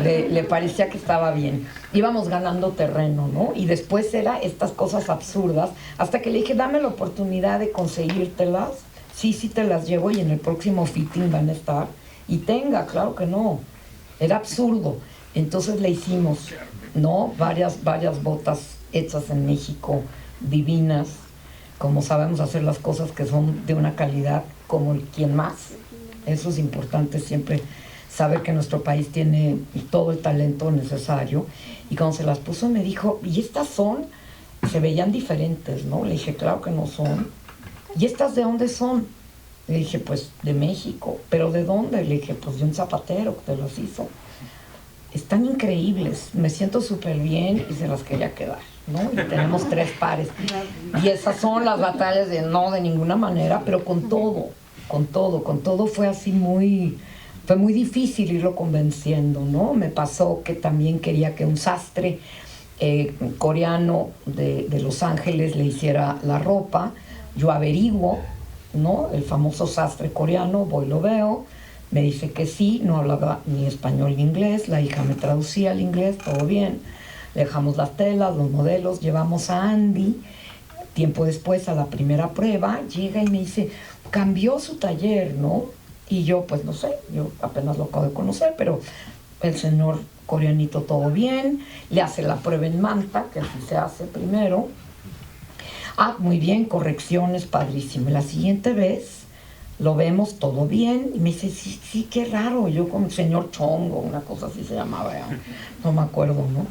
le parecía que estaba bien. Íbamos ganando terreno, ¿no? Y después era estas cosas absurdas, hasta que le dije, dame la oportunidad de conseguírtelas, sí te las llevo y en el próximo fitting van a estar, y tenga, claro que no, era absurdo. Entonces le hicimos, ¿no? Varias botas hechas en México, divinas, como sabemos hacer las cosas que son de una calidad como el quien más. Eso es importante siempre, saber que nuestro país tiene todo el talento necesario. Y cuando se las puso me dijo, ¿y estas son? Se veían diferentes, ¿no? Le dije, claro que no son. ¿Y estas de dónde son? Le dije, pues de México. ¿Pero de dónde? Le dije, pues de un zapatero que te las hizo. Están increíbles, me siento súper bien y se las quería quedar, ¿no? Y tenemos 3 pares. Y esas son las batallas de no, de ninguna manera, pero con todo fue así fue muy difícil irlo convenciendo, ¿no? Me pasó que también quería que un sastre coreano de Los Ángeles le hiciera la ropa. Yo averiguo, ¿no? El famoso sastre coreano, voy, lo veo. Me dice que sí, no hablaba ni español ni inglés, la hija me traducía al inglés, todo bien. Le dejamos las telas, los modelos, llevamos a Andy. Tiempo después, a la primera prueba, llega y me dice, cambió su taller, ¿no? Y yo, pues no sé, yo apenas lo acabo de conocer, pero el señor coreanito todo bien, le hace la prueba en manta, que así se hace primero. Ah, muy bien, correcciones, padrísimo. Y la siguiente vez lo vemos todo bien y me dice, sí, qué raro, yo con el señor Chong o una cosa así se llamaba, no me acuerdo, ¿no?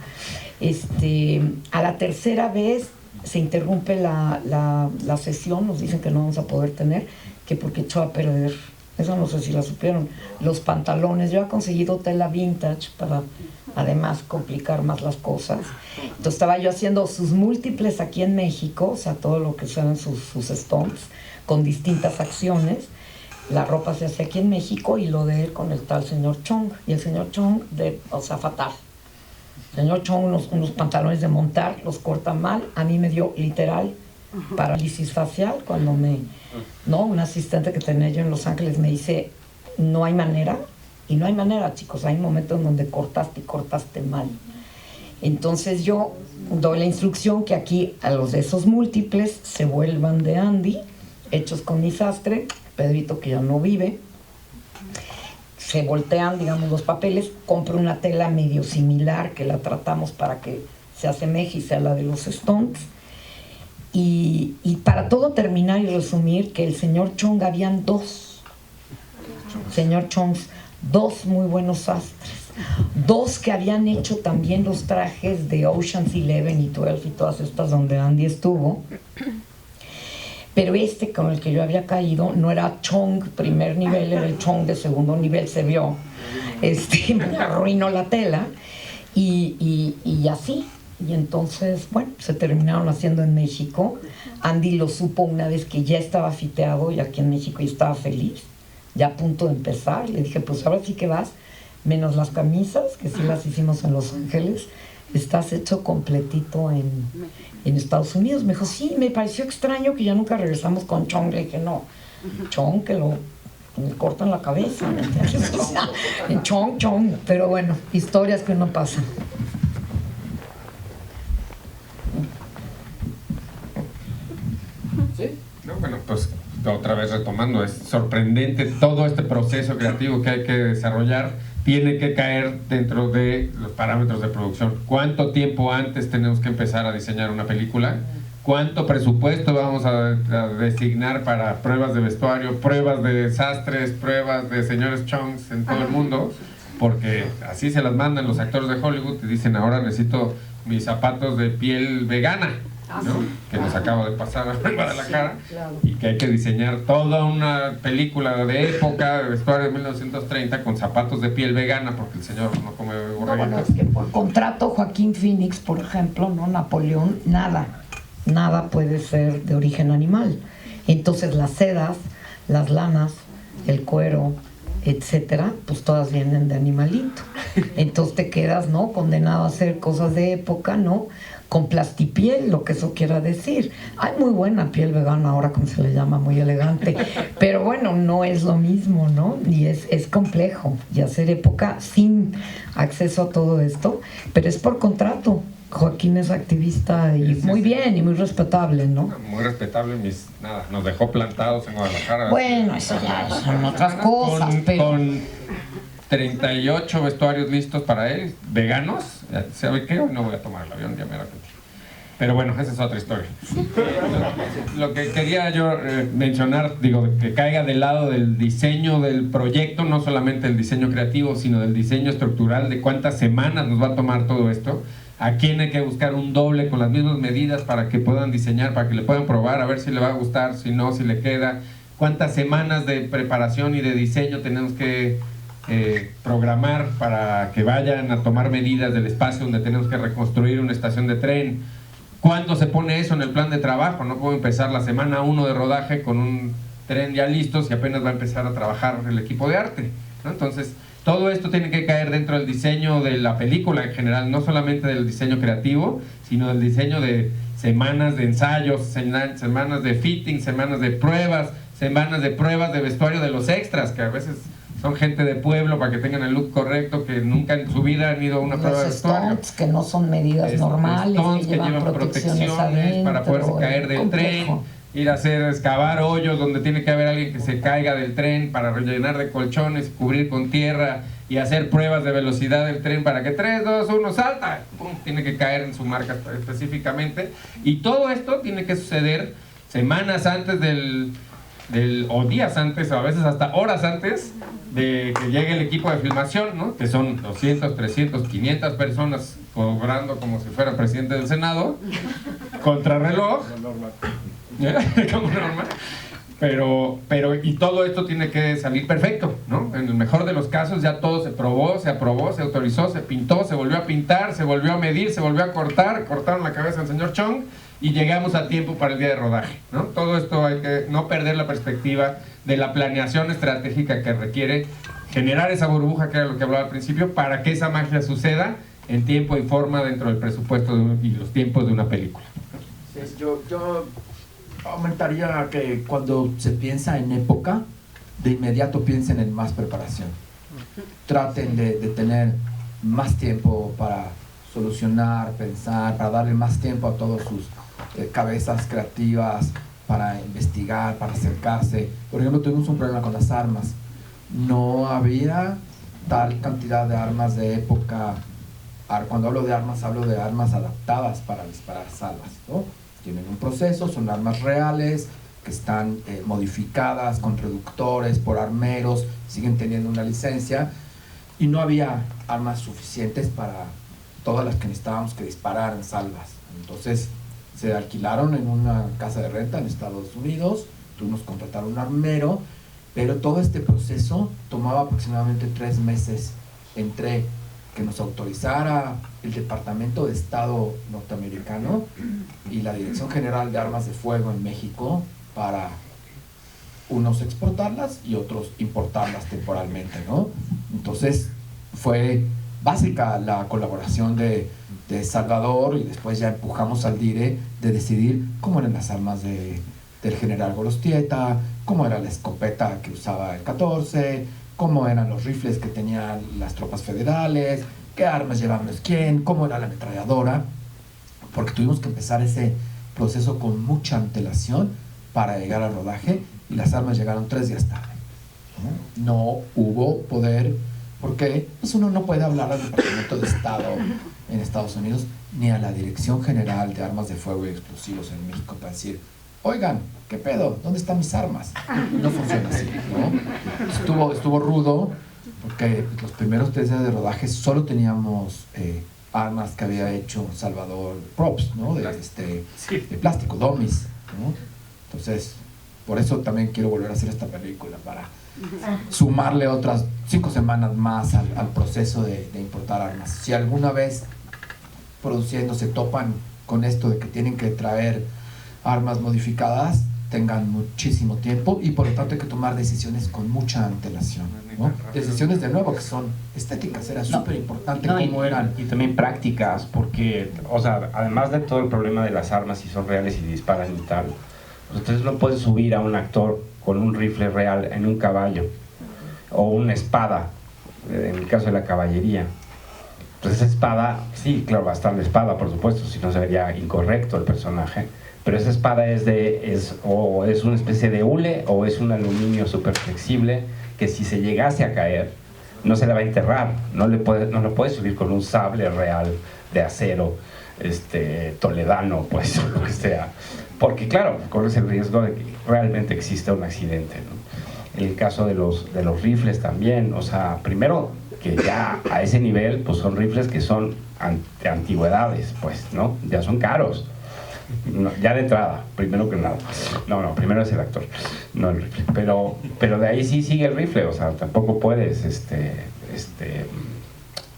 A la tercera vez se interrumpe la sesión, nos dicen que no vamos a poder tener, que porque echó a perder, eso no sé si la supieron, los pantalones. Yo he conseguido tela vintage para además complicar más las cosas. Entonces estaba yo haciendo sus múltiples aquí en México, o sea, todo lo que son sus stomps, con distintas acciones. La ropa se hace aquí en México y lo de él con el tal señor Chong. Y el señor Chong, o sea, fatal. El señor Chong, unos pantalones de montar, los corta mal. A mí me dio literal parálisis facial cuando un asistente que tenía yo en Los Ángeles me dice, no hay manera. Y no hay manera, chicos, hay momentos en donde cortaste mal. Entonces yo doy la instrucción que aquí a los de esos múltiples se vuelvan de Andy, hechos con mi sastre, Pedrito que ya no vive, se voltean, digamos, los papeles, compro una tela medio similar que la tratamos para que se asemeje y sea la de los Stones. Y para todo terminar y resumir, que el señor Chong, habían 2 señor Chongs, 2 muy buenos sastres, 2 que habían hecho también los trajes de Ocean's 11 y 12 y todas estas donde Andy estuvo. Pero con el que yo había caído no era Chong primer nivel, era el Chong de segundo nivel, se vio. Me arruinó la tela y así. Y entonces, bueno, se terminaron haciendo en México. Andy lo supo una vez que ya estaba fiteado y aquí en México y estaba feliz, ya a punto de empezar. Le dije, pues ahora sí que vas, menos las camisas, que sí las hicimos en Los Ángeles, estás hecho completito en Estados Unidos. Me dijo, sí, me pareció extraño que ya nunca regresamos con Chong. Le dije, no, Chong, que me cortan la cabeza, ¿me entiendes? O sea, Chong, pero bueno, historias que uno pasa. ¿Sí? No, bueno, pues otra vez retomando, es sorprendente todo este proceso creativo que hay que desarrollar. Tiene que caer dentro de los parámetros de producción. ¿Cuánto tiempo antes tenemos que empezar a diseñar una película? ¿Cuánto presupuesto vamos a designar para pruebas de vestuario, pruebas de sastres, pruebas de señores Chongs en todo el mundo? Porque así se las mandan los actores de Hollywood y dicen, ahora necesito mis zapatos de piel vegana, ¿no? Que nos acaba de pasar en Guadalajara, claro. Y que hay que diseñar toda una película de época, de vestuario de 1930 con zapatos de piel vegana, porque el señor no come borreguitos. No, bueno, es que por contrato Joaquín Phoenix, por ejemplo, no, Napoleón, nada puede ser de origen animal. Entonces las sedas, las lanas, el cuero, etcétera, pues todas vienen de animalito. Entonces te quedas, ¿no?, condenado a hacer cosas de época, ¿no?, con plastipiel, lo que eso quiera decir. Hay muy buena piel vegana ahora, como se le llama, muy elegante, pero bueno, no es lo mismo, ¿no? Y es complejo, y hacer época sin acceso a todo esto, pero es por contrato. Joaquín es activista y muy bien y muy respetable, ¿no? Muy respetable, nos dejó plantados en Guadalajara. Bueno, eso ya son otras cosas, pero... 38 vestuarios listos para él, veganos. ¿Sabe qué? Hoy no voy a tomar el avión, ya me arrepentí. Pero bueno, esa es otra historia. Lo que quería yo mencionar, digo, que caiga del lado del diseño del proyecto, no solamente el diseño creativo, sino del diseño estructural, de cuántas semanas nos va a tomar todo esto, a quién hay que buscar un doble con las mismas medidas para que puedan diseñar, para que le puedan probar, a ver si le va a gustar, si no, si le queda, cuántas semanas de preparación y de diseño tenemos que programar para que vayan a tomar medidas del espacio donde tenemos que reconstruir una estación de tren. ¿Cuándo se pone eso en el plan de trabajo? No puedo empezar la semana 1 de rodaje con un tren ya listo si apenas va a empezar a trabajar el equipo de arte, ¿no? Entonces, todo esto tiene que caer dentro del diseño de la película en general, no solamente del diseño creativo, sino del diseño de semanas de ensayos, semanas de fitting, semanas de pruebas de vestuario de los extras, que a veces son gente de pueblo para que tengan el look correcto, que nunca en su vida han ido a una prueba de vestuario. Stunts, que no son medidas normales, Stunts que llevan protecciones adentro, para poderse caer del tren, ir a excavar hoyos donde tiene que haber alguien que se caiga del tren para rellenar de colchones, cubrir con tierra y hacer pruebas de velocidad del tren para que 3, 2, 1, salta, ¡pum!, tiene que caer en su marca específicamente. Y todo esto tiene que suceder semanas antes o días antes, o a veces hasta horas antes de que llegue el equipo de filmación, ¿no? Que son 200, 300, 500 personas cobrando como si fuera presidente del Senado, contrarreloj, como normal. Pero y todo esto tiene que salir perfecto, ¿no? En el mejor de los casos ya todo se probó, se aprobó, se autorizó, se pintó, se volvió a pintar, se volvió a medir, se volvió a cortar, cortaron la cabeza al señor Chong y llegamos a tiempo para el día de rodaje, ¿no? Todo esto hay que no perder la perspectiva de la planeación estratégica que requiere generar esa burbuja, que era lo que hablaba al principio, para que esa magia suceda en tiempo y forma dentro del presupuesto y los tiempos de una película. Sí, yo aumentaría que cuando se piensa en época, de inmediato piensen en más preparación. Traten de tener más tiempo para solucionar, pensar, para darle más tiempo a todas sus cabezas creativas, para investigar, para acercarse. Por ejemplo, tuvimos un problema con las armas. No había tal cantidad de armas de época. Cuando hablo de armas adaptadas para disparar salvas, ¿no? Tienen un proceso, son armas reales, que están modificadas con reductores por armeros, siguen teniendo una licencia, y no había armas suficientes para todas las que necesitábamos que dispararan salvas. Entonces se alquilaron en una casa de renta en Estados Unidos, tuvimos que contratar un armero, pero todo este proceso tomaba aproximadamente 3 meses entre que nos autorizara el Departamento de Estado norteamericano y la Dirección General de Armas de Fuego en México para unos exportarlas y otros importarlas temporalmente, ¿no? Entonces fue básica la colaboración de Salvador, y después ya empujamos al DIRE de decidir cómo eran las armas del general Gorostieta, cómo era la escopeta que usaba el 14, cómo eran los rifles que tenían las tropas federales, qué armas llevábamos quién, cómo era la ametralladora, porque tuvimos que empezar ese proceso con mucha antelación para llegar al rodaje, y las armas llegaron 3 días tarde. No hubo poder, porque pues uno no puede hablar al Departamento de Estado en Estados Unidos ni a la Dirección General de Armas de Fuego y Explosivos en México para decir: oigan, ¿qué pedo? ¿Dónde están mis armas? No funciona así, ¿no? Estuvo rudo, porque los primeros 3 días de rodaje solo teníamos armas que había hecho Salvador, props, ¿no? De plástico, dummies, ¿no? Entonces, por eso también quiero volver a hacer esta película, para sumarle otras 5 semanas más al proceso de importar armas. Si alguna vez produciendo se topan con esto de que tienen que traer armas modificadas, tengan muchísimo tiempo, y por lo tanto hay que tomar decisiones con mucha antelación, ¿no? Decisiones de nuevo que son estéticas, era súper importante cómo eran. Y también prácticas, porque, o sea, además de todo el problema de las armas, si son reales y disparan y tal, pues entonces no puedes subir a un actor con un rifle real en un caballo o una espada, en el caso de la caballería. Entonces esa espada, sí, claro, va a estar la espada, por supuesto, si no sería incorrecto el personaje, pero esa espada o es una especie de hule, o es un aluminio súper flexible, que si se llegase a caer, no se la va a enterrar, no lo puede subir con un sable real de acero, toledano, pues, o lo que sea, porque claro, corres el riesgo de que realmente exista un accidente, ¿no? En el caso de los rifles también, o sea, primero que ya a ese nivel, pues son rifles que son de antigüedades, pues, ¿no? Ya son caros. No, ya de entrada, primero que nada. No, primero es el actor, no el rifle. Pero de ahí sí sigue el rifle, o sea, tampoco puedes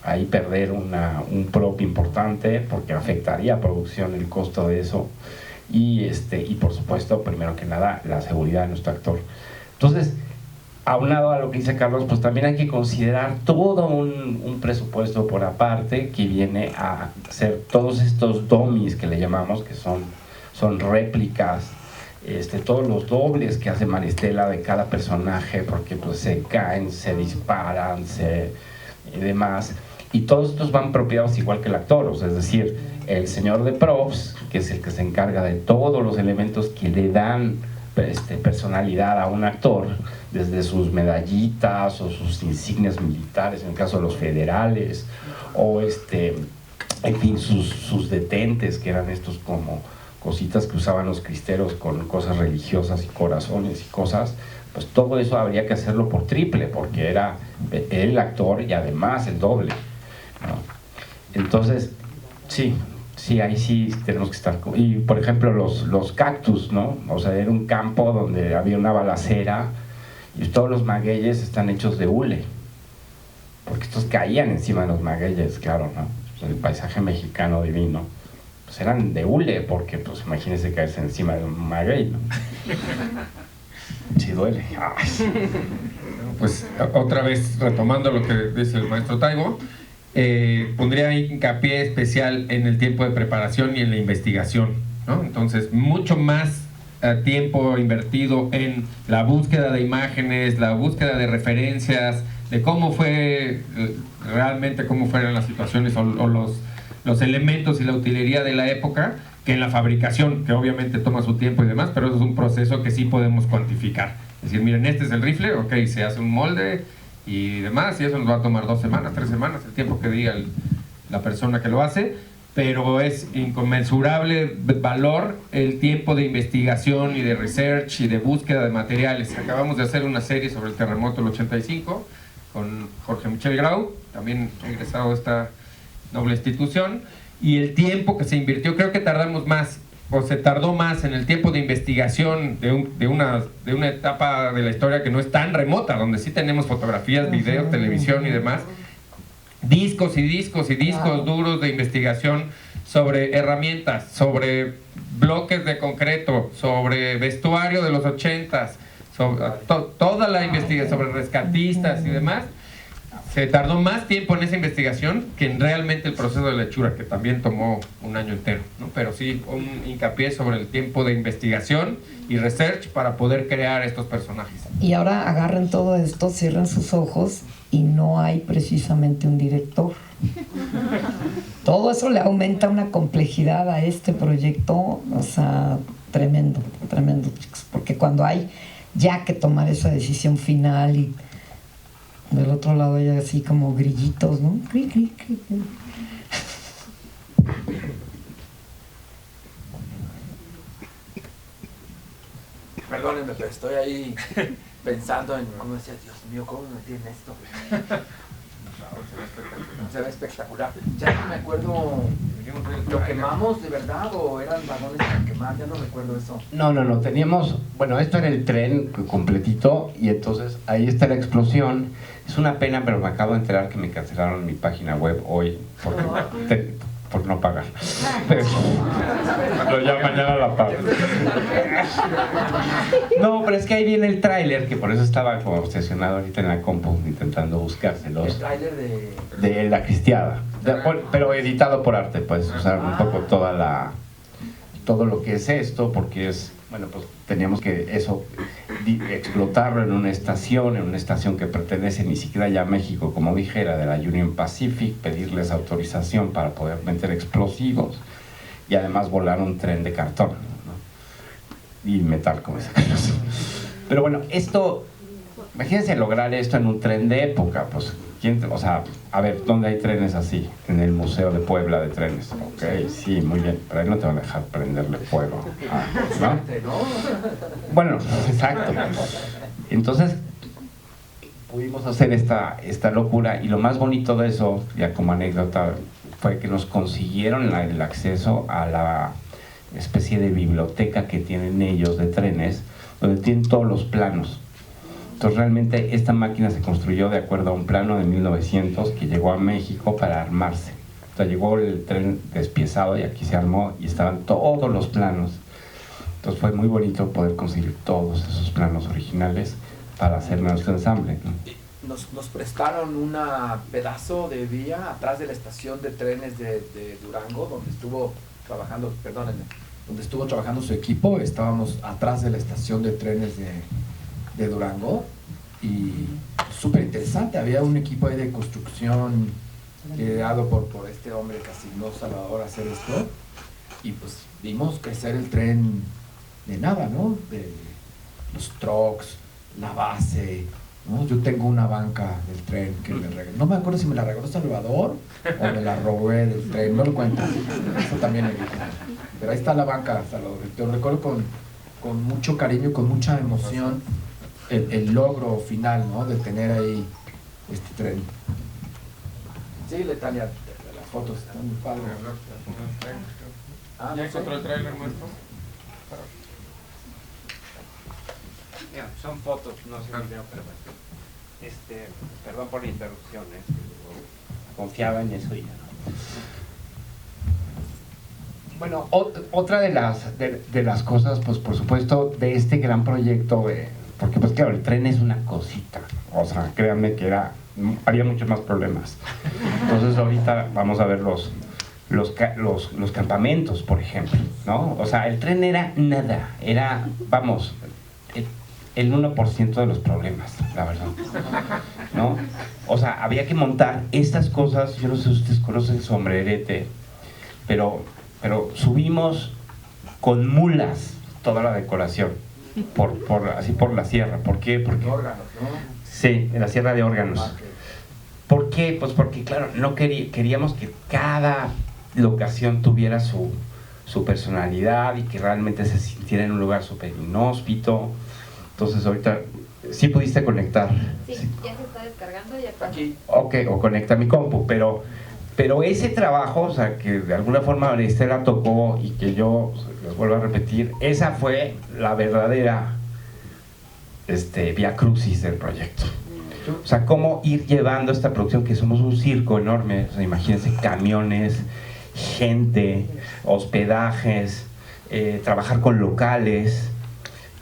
ahí perder un prop importante porque afectaría a producción el costo de eso y por supuesto, primero que nada, la seguridad de nuestro actor. Entonces, aunado a lo que dice Carlos, pues también hay que considerar todo un presupuesto por aparte que viene a hacer todos estos dummies que le llamamos, que son réplicas, todos los dobles que hace Maristela de cada personaje, porque pues se caen, se disparan, y demás, y todos estos van apropiados igual que el actor, o sea, es decir, el señor de props, que es el que se encarga de todos los elementos que le dan personalidad a un actor, desde sus medallitas o sus insignias militares, en el caso de los federales, o en fin, sus detentes, que eran estos como cositas que usaban los cristeros con cosas religiosas y corazones y cosas, pues todo eso habría que hacerlo por triple, porque era el actor y además el doble, ¿no? Entonces, sí, ahí sí tenemos que estar. Y por ejemplo los cactus, ¿no? O sea, era un campo donde había una balacera y todos los magueyes están hechos de hule, porque estos caían encima de los magueyes, claro, ¿no? Pues el paisaje mexicano divino, pues eran de hule, porque pues imagínense caerse encima de un maguey, ¿no? Sí duele. Pues otra vez retomando lo que dice el maestro Taibo, pondría hincapié especial en el tiempo de preparación y en la investigación, ¿no? Entonces, mucho más tiempo invertido en la búsqueda de imágenes, la búsqueda de referencias, de cómo fue realmente, cómo fueron las situaciones o los elementos y la utilería de la época, que en la fabricación, que obviamente toma su tiempo y demás, pero eso es un proceso que sí podemos cuantificar. Es decir, miren, este es el rifle, ok, se hace un molde y demás, y eso nos va a tomar 2 semanas, 3 semanas, el tiempo que diga la persona que lo hace, pero es inconmensurable valor el tiempo de investigación y de research y de búsqueda de materiales. Acabamos de hacer una serie sobre el terremoto del 85 con Jorge Michel Grau, también egresado de esta noble institución, y el tiempo que se invirtió, creo que tardamos más, o se tardó más en el tiempo de investigación de una etapa de la historia que no es tan remota, donde sí tenemos fotografías, videos, televisión y demás, discos y discos y discos duros de investigación sobre herramientas, sobre bloques de concreto, sobre vestuario de los 80s, sobre toda la investigación sobre rescatistas y demás. Se tardó más tiempo en esa investigación que en realmente el proceso de la hechura, que también tomó un año entero, ¿no? Pero sí un hincapié sobre el tiempo de investigación y research para poder crear estos personajes. Y ahora agarren todo esto, cierren sus ojos y no hay precisamente un director. Todo eso le aumenta una complejidad a este proyecto, o sea, tremendo, chicos, porque cuando hay ya que tomar esa decisión final y del otro lado hay así como grillitos, ¿no? Perdónenme, pero estoy ahí pensando en cómo decía, Dios mío, ¿cómo me metí en esto? Se ve espectacular. Ya no me acuerdo, ¿lo quemamos de verdad o eran vagones para quemar? Ya no recuerdo eso. No, teníamos, bueno, esto era el tren completito y entonces ahí está la explosión. Es una pena, pero me acabo de enterar que me cancelaron mi página web hoy por no pagar. Pero ya mañana la pago. No, pero es que ahí viene el tráiler, que por eso estaba como obsesionado ahorita en la compu intentando buscárselos. El tráiler de La Cristiada, pero editado por Arte, pues, o sea, un poco todo lo que es esto, porque es, bueno, pues teníamos que explotarlo en una estación que pertenece ni siquiera ya a México, como dijera, de la Union Pacific, pedirles autorización para poder meter explosivos y además volar un tren de cartón, ¿no? Y metal, como esa cosa. Pero bueno, esto, imagínense lograr esto en un tren de época, pues O sea, a ver, ¿dónde hay trenes así? En el Museo de Puebla de trenes. Ok, sí, muy bien, pero ahí no te van a dejar prenderle fuego. ¿No? Bueno, exacto. Entonces, pudimos hacer esta locura, y lo más bonito de eso, ya como anécdota, fue que nos consiguieron el acceso a la especie de biblioteca que tienen ellos de trenes, donde tienen todos los planos. Entonces realmente esta máquina se construyó de acuerdo a un plano de 1900 que llegó a México para armarse. O sea, llegó el tren despiezado y aquí se armó y estaban todos los planos. Entonces fue muy bonito poder conseguir todos esos planos originales para hacer nuestro ensamble, ¿no? Nos prestaron un pedazo de vía atrás de la estación de trenes de Durango, donde estuvo trabajando, perdónenme, donde estuvo trabajando su equipo. Estábamos atrás de la estación de trenes de Durango, y súper interesante. Había un equipo ahí de construcción liderado por este hombre que asignó Salvador a hacer esto, y pues vimos crecer el tren de nada, ¿no? De los trucks, la base, ¿no? Yo tengo una banca del tren que me regaló, no me acuerdo si me la regaló Salvador o me la robé del tren, no lo cuento, eso también es, pero ahí está la banca, Salvador. Te lo recuerdo con mucho cariño y con mucha emoción el logro final, ¿no? De tener ahí este tren. Sí, Letalia, las fotos están muy padres. ¿Ya encontró el trailer nuestro? Mira, son fotos, no sé video, pero bueno. Perdón por la interrupción, confiaba en eso y ya no. Bueno, otra de las cosas, pues por supuesto, de este gran proyecto, porque pues claro, el tren es una cosita, o sea, créanme que había muchos más problemas. Entonces ahorita vamos a ver los campamentos, por ejemplo, ¿no? O sea, el tren era nada, era, vamos, el 1% de los problemas, la verdad, ¿no? O sea, había que montar estas cosas. Yo no sé si ustedes conocen el sombrerete, pero subimos con mulas toda la decoración así por la sierra. ¿Por qué? Porque órganos, ¿no? Sí, en la Sierra de Órganos. ¿Por qué? Pues porque, claro, no queríamos que cada locación tuviera su personalidad y que realmente se sintiera en un lugar súper inhóspito. Entonces ahorita, ¿sí pudiste conectar? Sí, ya se está descargando, ya está. Aquí. Ok, o conecta mi compu, pero ese trabajo, o sea, que de alguna forma Estela tocó y que yo les vuelvo a repetir, esa fue la verdadera vía crucis del proyecto. O sea, cómo ir llevando esta producción, que somos un circo enorme, o sea, imagínense camiones, gente, hospedajes, trabajar con locales,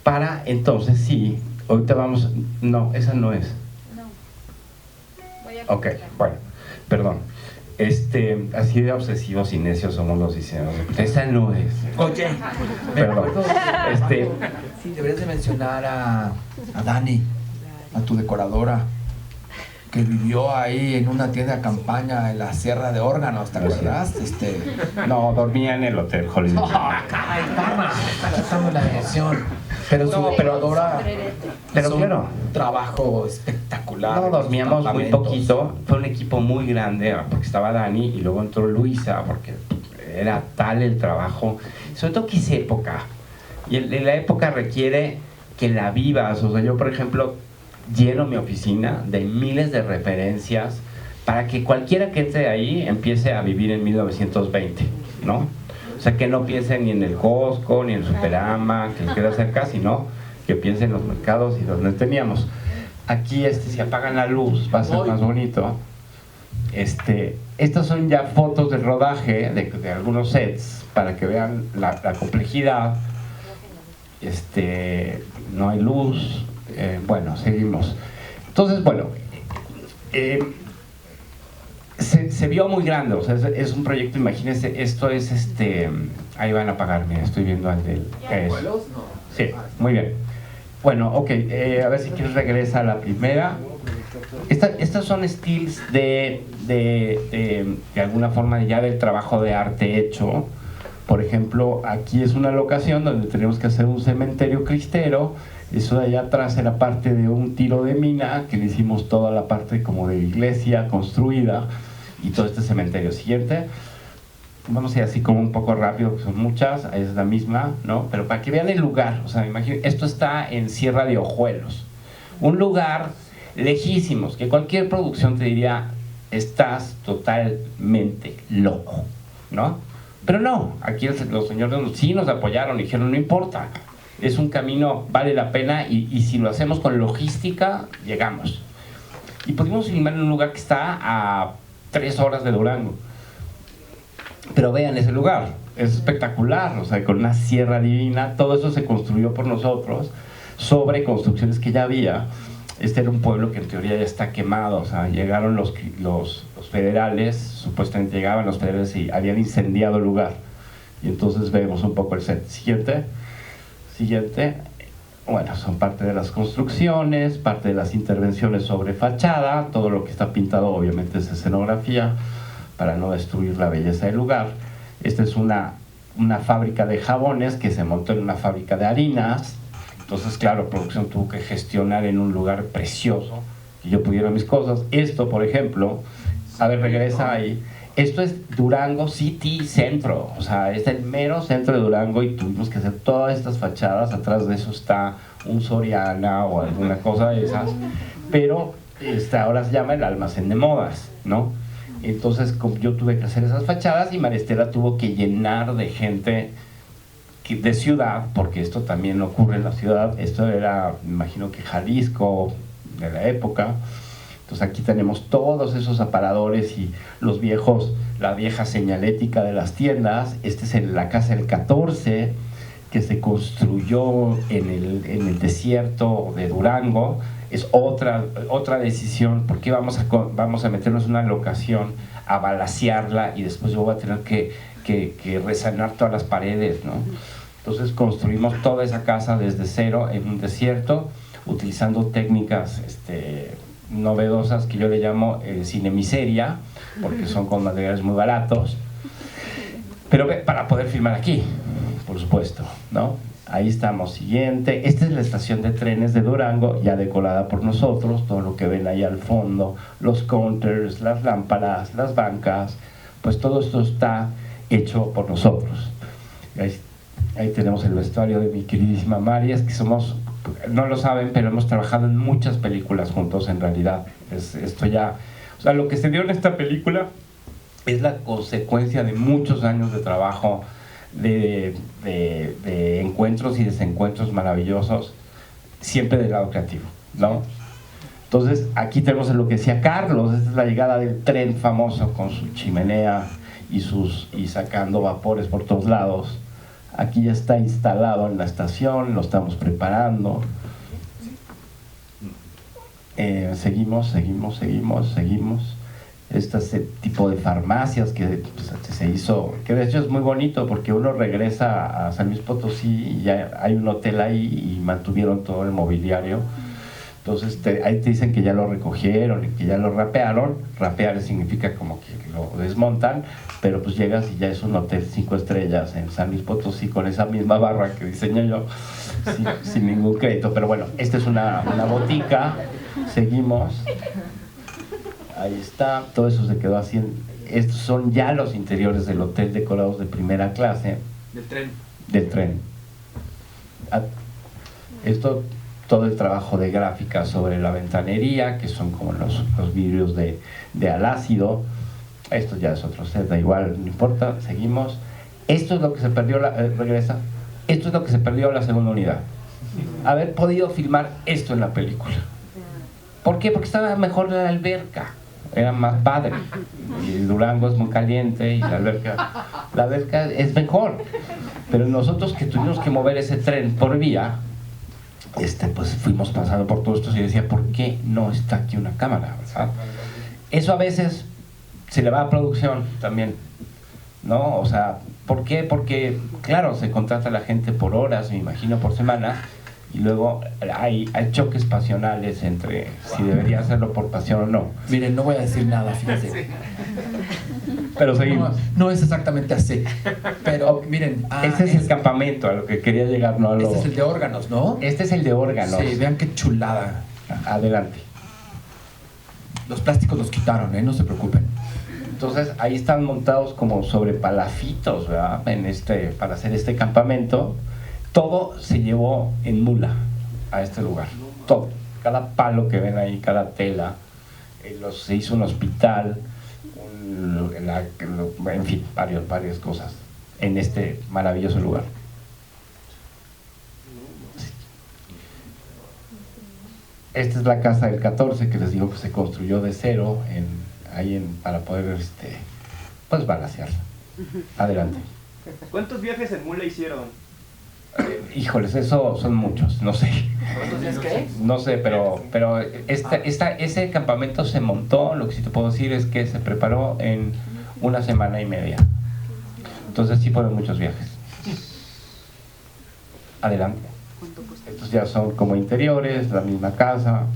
para entonces sí, ahorita vamos, no, esa no es. No. Voy a Ok, bueno, perdón. Así de obsesivos y necios somos los diseñadores. Esa no es. Oye, Perdón. deberías de mencionar a Dani, a tu decoradora, que vivió ahí en una tienda de campaña en la Sierra de Órganos, ¿te acuerdas? No, dormía en el Hotel Hollywood. ¡Ay, Parma! Está gastando la emoción. Pero su decoradora Pero hizo claro, un trabajo espectacular. no, dormíamos muy Campamentos. poquito. Fue un equipo muy grande, porque estaba Dani y luego entró Luisa, porque era tal el trabajo. Sobre todo que es época. Y la época requiere que la vivas. O sea, yo, por ejemplo, lleno mi oficina de miles de referencias para que cualquiera que entre ahí empiece a vivir en 1920, ¿no? O sea, que no piense ni en el Costco, ni en el Superama, que les queda cerca, sino que piense en los mercados y donde teníamos. Aquí, si apagan la luz, va a ser más bonito. Estas son ya fotos del rodaje de algunos sets, para que vean la complejidad. No hay luz. Bueno, seguimos. Entonces, bueno, se vio muy grande, o sea, es un proyecto, imagínense, esto es ahí van a pagar, mira, estoy viendo al del... ¿Vuelos? No. Sí, muy bien. Bueno, ok, a ver si quieres regresa a la primera. Estas son stills de alguna forma ya del trabajo de arte hecho. Por ejemplo, aquí es una locación donde tenemos que hacer un cementerio cristero, Eso de allá atrás era parte de un tiro de mina que le hicimos toda la parte como de iglesia construida y todo este cementerio. Siguiente. Vamos a ir así como un poco rápido, que son muchas, ahí es la misma, ¿no? Pero para que vean el lugar, o sea, imagínense, esto está en Sierra de Ojuelos, un lugar lejísimos, que cualquier producción te diría, estás totalmente loco, ¿no? Pero no, aquí los señores sí nos apoyaron y dijeron, no importa, es un camino, vale la pena y si lo hacemos con logística, llegamos. Y pudimos filmar en un lugar que está a 3 horas de Durango. Pero vean ese lugar, es espectacular, o sea, con una sierra divina, todo eso se construyó por nosotros sobre construcciones que ya había. Este era un pueblo que en teoría ya está quemado, o sea, llegaron los federales, supuestamente llegaban los federales y habían incendiado el lugar. Y entonces vemos un poco el set. Siguiente. Bueno, son parte de las construcciones, parte de las intervenciones sobre fachada, todo lo que está pintado obviamente es escenografía, para no destruir la belleza del lugar. Esta es una fábrica de jabones que se montó en una fábrica de harinas. Entonces, claro, producción tuvo que gestionar en un lugar precioso que yo pudiera mis cosas. Esto, por ejemplo, a ver, regresa ahí. Esto es Durango City Centro, o sea, es el mero centro de Durango y tuvimos que hacer todas estas fachadas. Atrás de eso está un Soriana o alguna cosa de esas, pero ahora se llama el almacén de modas, ¿no? Entonces yo tuve que hacer esas fachadas y María Estela tuvo que llenar de gente de ciudad, porque esto también ocurre en la ciudad. Esto era, me imagino que Jalisco de la época. Entonces aquí tenemos todos esos aparadores y la vieja señalética de las tiendas. Este es la casa del 14 que se construyó en el desierto de Durango. Es otra decisión, porque vamos a meternos en una locación, a balacearla y después yo voy a tener que resanar todas las paredes, ¿no? Entonces construimos toda esa casa desde cero en un desierto, utilizando técnicas novedosas que yo le llamo cinemiseria, porque son con materiales muy baratos, pero para poder filmar aquí, por supuesto, ¿no? Ahí estamos, siguiente. Esta es la estación de trenes de Durango, ya decorada por nosotros, todo lo que ven ahí al fondo, los counters, las lámparas, las bancas, pues todo esto está hecho por nosotros. Ahí tenemos el vestuario de mi queridísima María, que somos, no lo saben, pero hemos trabajado en muchas películas juntos en realidad. Esto ya, o sea, lo que se dio en esta película es la consecuencia de muchos años de trabajo, de encuentros y desencuentros maravillosos, siempre del lado creativo, ¿no? Entonces aquí tenemos lo que decía Carlos, esta es la llegada del tren famoso con su chimenea y sacando vapores por todos lados. Aquí ya está instalado en la estación, lo estamos preparando. Seguimos. Este tipo de farmacias que pues, se hizo, que de hecho es muy bonito porque uno regresa a San Luis Potosí y ya hay un hotel ahí y mantuvieron todo el mobiliario. Entonces ahí te dicen que ya lo recogieron y que ya lo rapearon. Rapear significa como que lo desmontan, pero pues llegas y ya es un hotel 5 estrellas en San Luis Potosí con esa misma barra que diseñé yo, sin ningún crédito. Pero bueno, esta es una botica. Seguimos. Ahí está, todo eso se quedó así. Estos son ya los interiores del hotel decorados de primera clase. Del tren. Esto, todo el trabajo de gráfica sobre la ventanería, que son como los vidrios de alácido. Esto ya es otro set, da igual, no importa, seguimos. Esto es lo que se perdió, regresa. Esto es lo que se perdió en la segunda unidad. Haber podido filmar esto en la película. ¿Por qué? Porque estaba mejor la alberca. Era más padre, y Durango es muy caliente y la alberca es mejor, pero nosotros que tuvimos que mover ese tren por vía, pues fuimos pasando por todo esto y decía, ¿por qué no está aquí una cámara? ¿Verdad? Eso a veces se le va a producción también, ¿no? O sea, ¿por qué? Porque, claro, se contrata a la gente por horas, me imagino por semana, y luego hay choques pasionales entre si debería hacerlo por pasión o no. Miren, no voy a decir nada, fíjense. Pero seguimos. No es exactamente así. Pero miren, Este es el campamento a lo que quería llegar, no a lo... Este es el de órganos, ¿no? Este es el de órganos. Sí, vean qué chulada. Adelante. Los plásticos los quitaron, no se preocupen. Entonces ahí están montados como sobre palafitos, ¿verdad? Para hacer este campamento. Todo se llevó en mula a este lugar. Todo. Cada palo que ven ahí, cada tela. Se hizo un hospital, en fin, varias cosas en este maravilloso lugar. Esta es la casa del 14 que les digo que se construyó de cero para poder pues balancearla. Adelante. ¿Cuántos viajes en mula hicieron? Híjoles, eso son muchos, no sé. ¿Cuántos días qué? No sé, pero ese campamento se montó, lo que sí te puedo decir es que se preparó en 1 semana y media. Entonces sí fueron muchos viajes. Adelante. Estos ya son como interiores, la misma casa.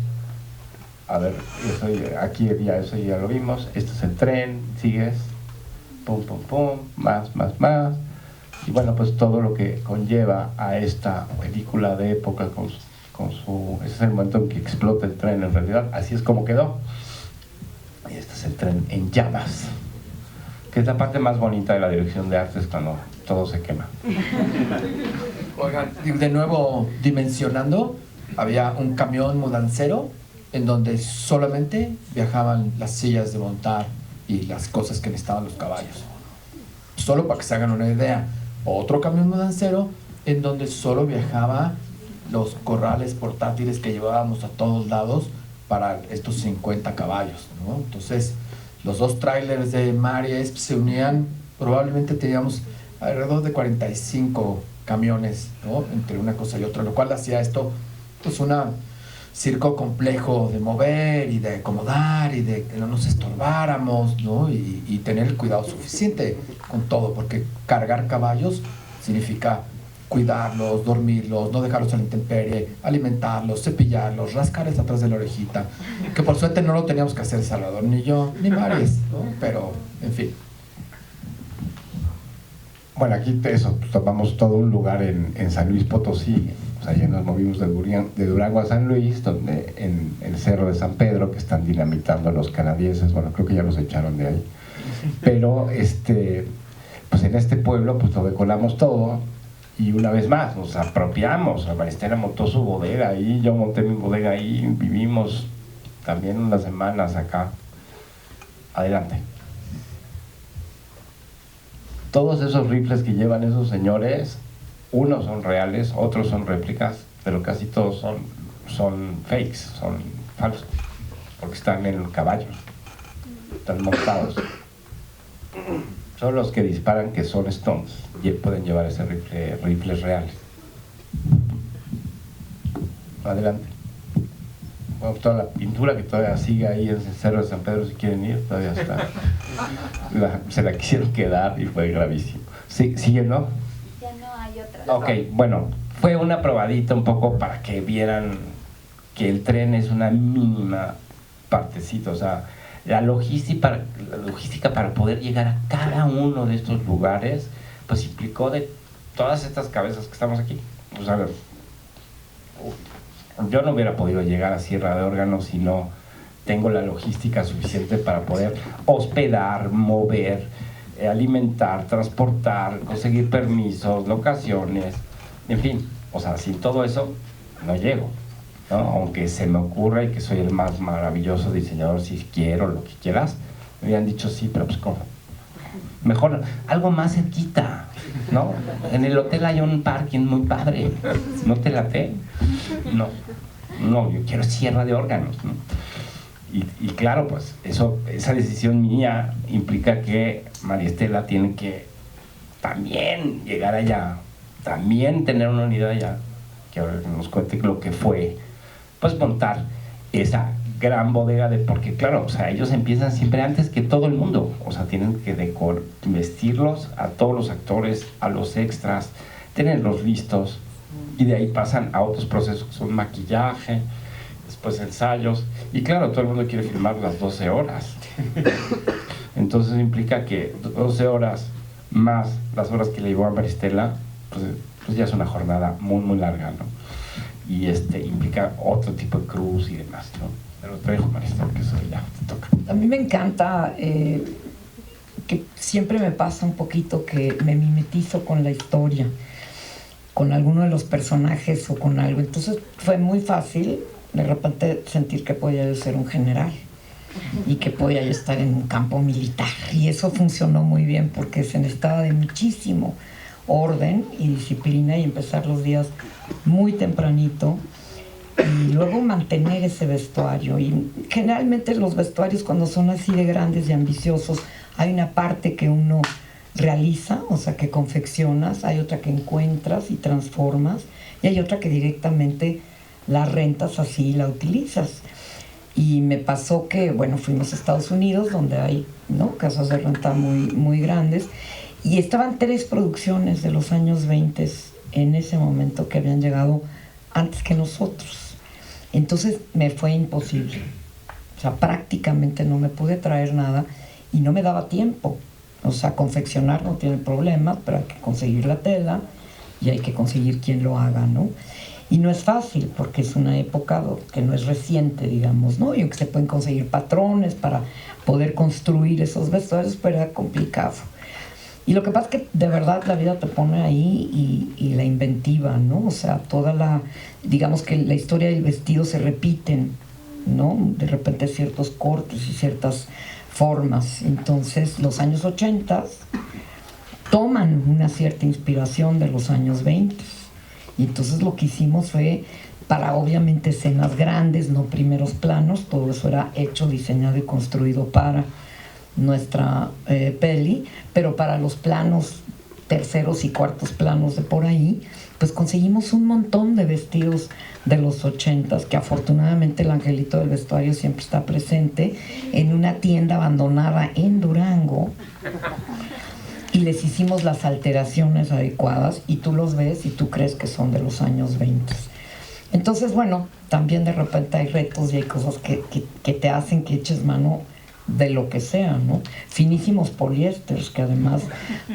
A ver, eso ya lo vimos. Este es el tren, sigues. Pum, pum, pum, más. Y bueno, pues todo lo que conlleva a esta película de época ese es el momento en que explota el tren en realidad, así es como quedó. Y este es el tren en llamas, que es la parte más bonita de la dirección de arte, es cuando todo se quema. Oigan, de nuevo dimensionando, había un camión mudancero en donde solamente viajaban las sillas de montar y las cosas que necesitaban los caballos. Solo para que se hagan una idea. Otro camión mudancero en donde solo viajaba los corrales portátiles que llevábamos a todos lados para estos 50 caballos, ¿no? Entonces, los dos trailers de Maries se unían, probablemente teníamos alrededor de 45 camiones, ¿no? Entre una cosa y otra, lo cual hacía esto, pues, un circo complejo de mover y de acomodar y de que no nos estorbáramos, ¿no? Y tener el cuidado suficiente con todo, porque cargar caballos significa cuidarlos, dormirlos, no dejarlos a la intemperie, alimentarlos, cepillarlos, rascarles atrás de la orejita, que por suerte no lo teníamos que hacer Salvador, ni yo, ni Maris, ¿no? Pero, en fin. Bueno, aquí tomamos todo un lugar en San Luis Potosí. O sea, ya nos movimos de Durango a San Luis, donde en el Cerro de San Pedro, que están dinamitando a los canadienses. Bueno, creo que ya los echaron de ahí. Pero, pues en este pueblo, pues lo decoramos todo. Y una vez más, nos apropiamos. La Maristela montó su bodega ahí, yo monté mi bodega ahí. Vivimos también unas semanas acá. Adelante. Todos esos rifles que llevan esos señores, unos son reales, otros son réplicas, pero casi todos son fakes, son falsos, porque están en el caballo, están montados. Son los que disparan que son Stones, y pueden llevar ese rifles reales. Adelante. Bueno, toda la pintura que todavía sigue ahí en el Cerro de San Pedro, si quieren ir, todavía está. Se la quisieron quedar y fue gravísimo. Sí, ¿sigue, no? Ya no hay otra. Ok, bueno, fue una probadita un poco para que vieran que el tren es una mínima partecita, o sea, la logística para poder llegar a cada uno de estos lugares, pues implicó de todas estas cabezas que estamos aquí. O sea, yo no hubiera podido llegar a Sierra de Órganos si no tengo la logística suficiente para poder hospedar, mover, alimentar, transportar, conseguir permisos, locaciones, en fin, o sea, sin todo eso no llego, ¿no? Aunque se me ocurra y que soy el más maravilloso diseñador, si quiero, lo que quieras, me habían dicho sí, pero pues ¿cómo? Mejor algo más cerquita, ¿no? En el hotel hay un parking muy padre, ¿no te late? No, yo quiero Sierra de Órganos, ¿no? Y claro, pues esa decisión mía implica que María Estela tiene que también llegar allá, también tener una unidad allá, que ahora nos cuente lo que fue, pues montar esa gran bodega porque claro, o sea, ellos empiezan siempre antes que todo el mundo, o sea, tienen que vestirlos a todos los actores, a los extras, tenerlos listos, y de ahí pasan a otros procesos que son maquillaje, después ensayos, y claro, todo el mundo quiere filmar las 12 horas. Entonces implica que 12 horas más las horas que le llevó a Maristela, pues ya es una jornada muy, muy larga, ¿no? Y implica otro tipo de cruz y demás, ¿no? Pero te dejo, Maristela, que eso ya te toca. A mí me encanta que siempre me pasa un poquito que me mimetizo con la historia, con alguno de los personajes o con algo. Entonces fue muy fácil de repente sentir que podía yo ser un general y que podía yo estar en un campo militar. Y eso funcionó muy bien porque se necesitaba de muchísimo orden y disciplina y empezar los días muy tempranito y luego mantener ese vestuario. Y generalmente los vestuarios, cuando son así de grandes y ambiciosos, hay una parte que uno realiza, o sea, que confeccionas, hay otra que encuentras y transformas, y hay otra que directamente la rentas así y la utilizas. Y me pasó que, bueno, fuimos a Estados Unidos, donde hay, ¿no?, casas de renta muy, muy grandes, y estaban 3 producciones de los años 20 en ese momento que habían llegado antes que nosotros. Entonces me fue imposible. O sea, prácticamente no me pude traer nada y no me daba tiempo. O sea, confeccionar no tiene problema, pero hay que conseguir la tela y hay que conseguir quien lo haga, ¿no? Y no es fácil porque es una época que no es reciente, digamos, ¿no? Y aunque se pueden conseguir patrones para poder construir esos vestuarios, pero era complicado. Y lo que pasa es que de verdad la vida te pone ahí y la inventiva, ¿no? O sea, digamos que la historia del vestido se repiten, ¿no? De repente ciertos cortes y ciertas formas. Entonces los años 80 toman una cierta inspiración de los años 20. Y entonces lo que hicimos fue, para obviamente escenas grandes, no primeros planos, todo eso era hecho, diseñado y construido para nuestra peli, pero para los planos terceros y cuartos planos de por ahí, pues conseguimos un montón de vestidos de los 80s, que afortunadamente el angelito del vestuario siempre está presente en una tienda abandonada en Durango, y les hicimos las alteraciones adecuadas y tú los ves y tú crees que son de los años 20. Entonces, bueno, también de repente hay retos y hay cosas que te hacen que eches mano de lo que sea, ¿no? Finísimos poliésteres que además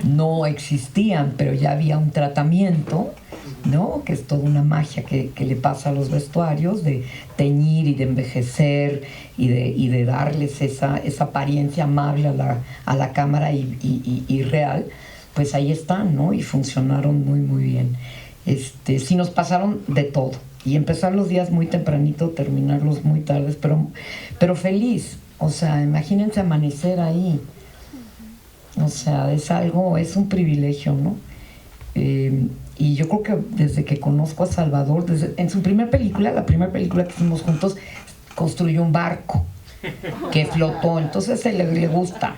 no existían, pero ya había un tratamiento, ¿no? Que es toda una magia que le pasa a los vestuarios, de teñir y de envejecer y de darles esa apariencia amable a la cámara y real. Pues ahí están, ¿no? Y funcionaron muy, muy bien. Sí nos pasaron de todo. Y empezar los días muy tempranito, terminarlos muy tardes, pero feliz. O sea, imagínense amanecer ahí. O sea, es un privilegio, ¿no? Y yo creo que desde que conozco a Salvador, en su primera película, la primera película que hicimos juntos, construyó un barco que flotó. Entonces le gusta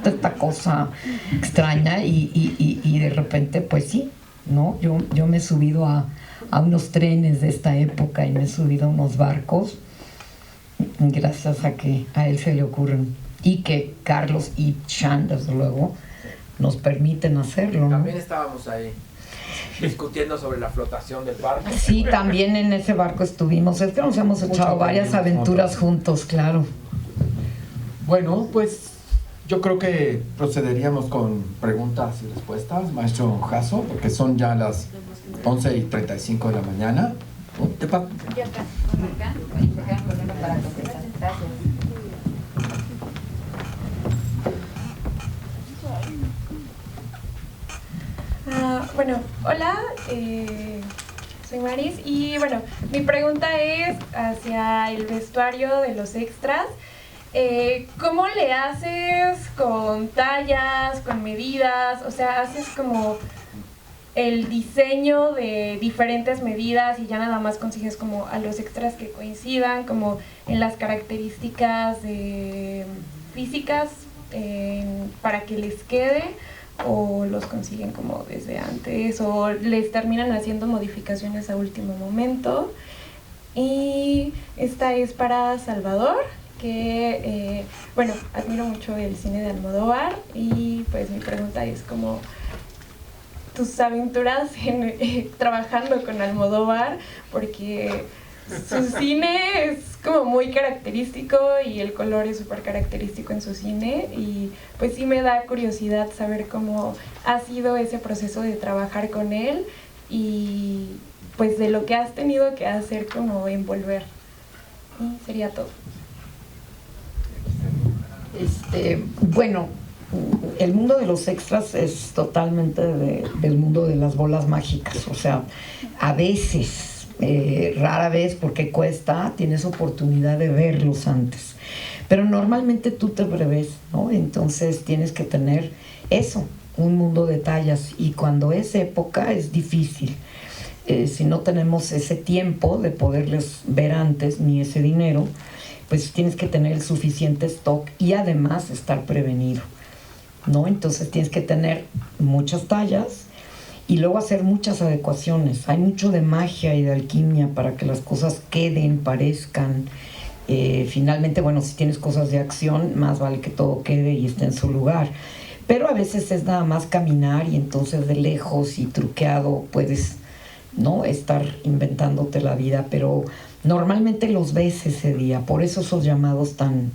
esta cosa extraña y de repente, pues sí, ¿no? Yo me he subido a unos trenes de esta época y me he subido a unos barcos, gracias a que a él se le ocurren y que Carlos y Chan, desde luego, nos permiten hacerlo, ¿no? También estábamos ahí discutiendo sobre la flotación del barco. Sí, también en ese barco estuvimos. Es que nos hemos echado varias aventuras juntos, claro. Bueno, pues yo creo que procederíamos con preguntas y respuestas, maestro Jasso, porque son ya las 11:35 de la mañana. Yo acá, para contestar. Gracias. Bueno, hola, soy Maris y bueno, mi pregunta es hacia el vestuario de los extras. ¿Cómo le haces con tallas, con medidas? O sea, ¿haces como el diseño de diferentes medidas y ya nada más consigues como a los extras que coincidan como en las características físicas para que les quede, o los consiguen como desde antes o les terminan haciendo modificaciones a último momento? Y esta es para Salvador, que bueno, admiro mucho el cine de Almodóvar y pues mi pregunta es como tus aventuras trabajando con Almodóvar, porque su cine es como muy característico y el color es súper característico en su cine, y pues sí me da curiosidad saber cómo ha sido ese proceso de trabajar con él y pues de lo que has tenido que hacer como envolver. Y sería todo. Bueno, el mundo de los extras es totalmente del mundo de las bolas mágicas. O sea, a veces, rara vez, porque cuesta, tienes oportunidad de verlos antes. Pero normalmente tú te prevés, ¿no? Entonces tienes que tener eso, un mundo de tallas. Y cuando es época es difícil. Si no tenemos ese tiempo de poderles ver antes, ni ese dinero, pues tienes que tener el suficiente stock y además estar prevenido, ¿no? Entonces tienes que tener muchas tallas y luego hacer muchas adecuaciones. Hay mucho de magia y de alquimia para que las cosas queden, parezcan. Finalmente, bueno, si tienes cosas de acción, más vale que todo quede y esté en su lugar. Pero a veces es nada más caminar y entonces de lejos y truqueado puedes, ¿no?, estar inventándote la vida, pero normalmente los ves ese día. Por eso esos llamados tan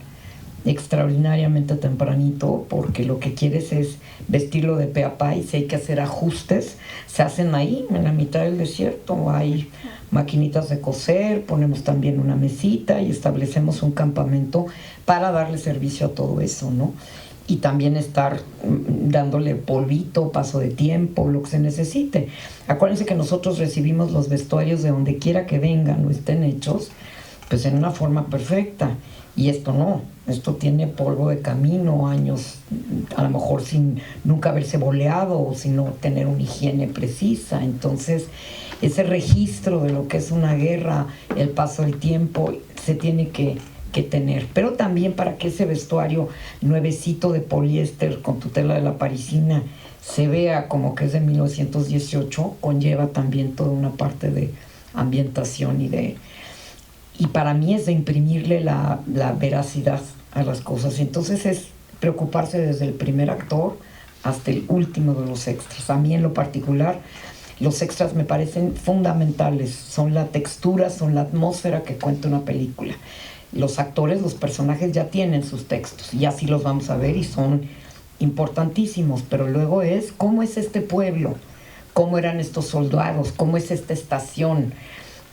extraordinariamente tempranito, porque lo que quieres es vestirlo de pe a pa, y si hay que hacer ajustes, se hacen ahí, en la mitad del desierto. Hay maquinitas de coser, ponemos también una mesita y establecemos un campamento para darle servicio a todo eso, ¿no? Y también estar dándole polvito, paso de tiempo, lo que se necesite. Acuérdense que nosotros recibimos los vestuarios de donde quiera que vengan o estén hechos, pues en una forma perfecta. Y esto no, esto tiene polvo de camino, años a lo mejor sin nunca haberse boleado o sin no tener una higiene precisa. Entonces, ese registro de lo que es una guerra, el paso del tiempo, se tiene que tener. Pero también para que ese vestuario nuevecito de poliéster con tutela de la parisina se vea como que es de 1918, conlleva también toda una parte de ambientación y para mí es de imprimirle la veracidad a las cosas. Entonces es preocuparse desde el primer actor hasta el último de los extras. A mí en lo particular los extras me parecen fundamentales, son la textura, son la atmósfera que cuenta una película. Los actores, los personajes ya tienen sus textos y así los vamos a ver y son importantísimos, pero luego es cómo es este pueblo, cómo eran estos soldados, cómo es esta estación,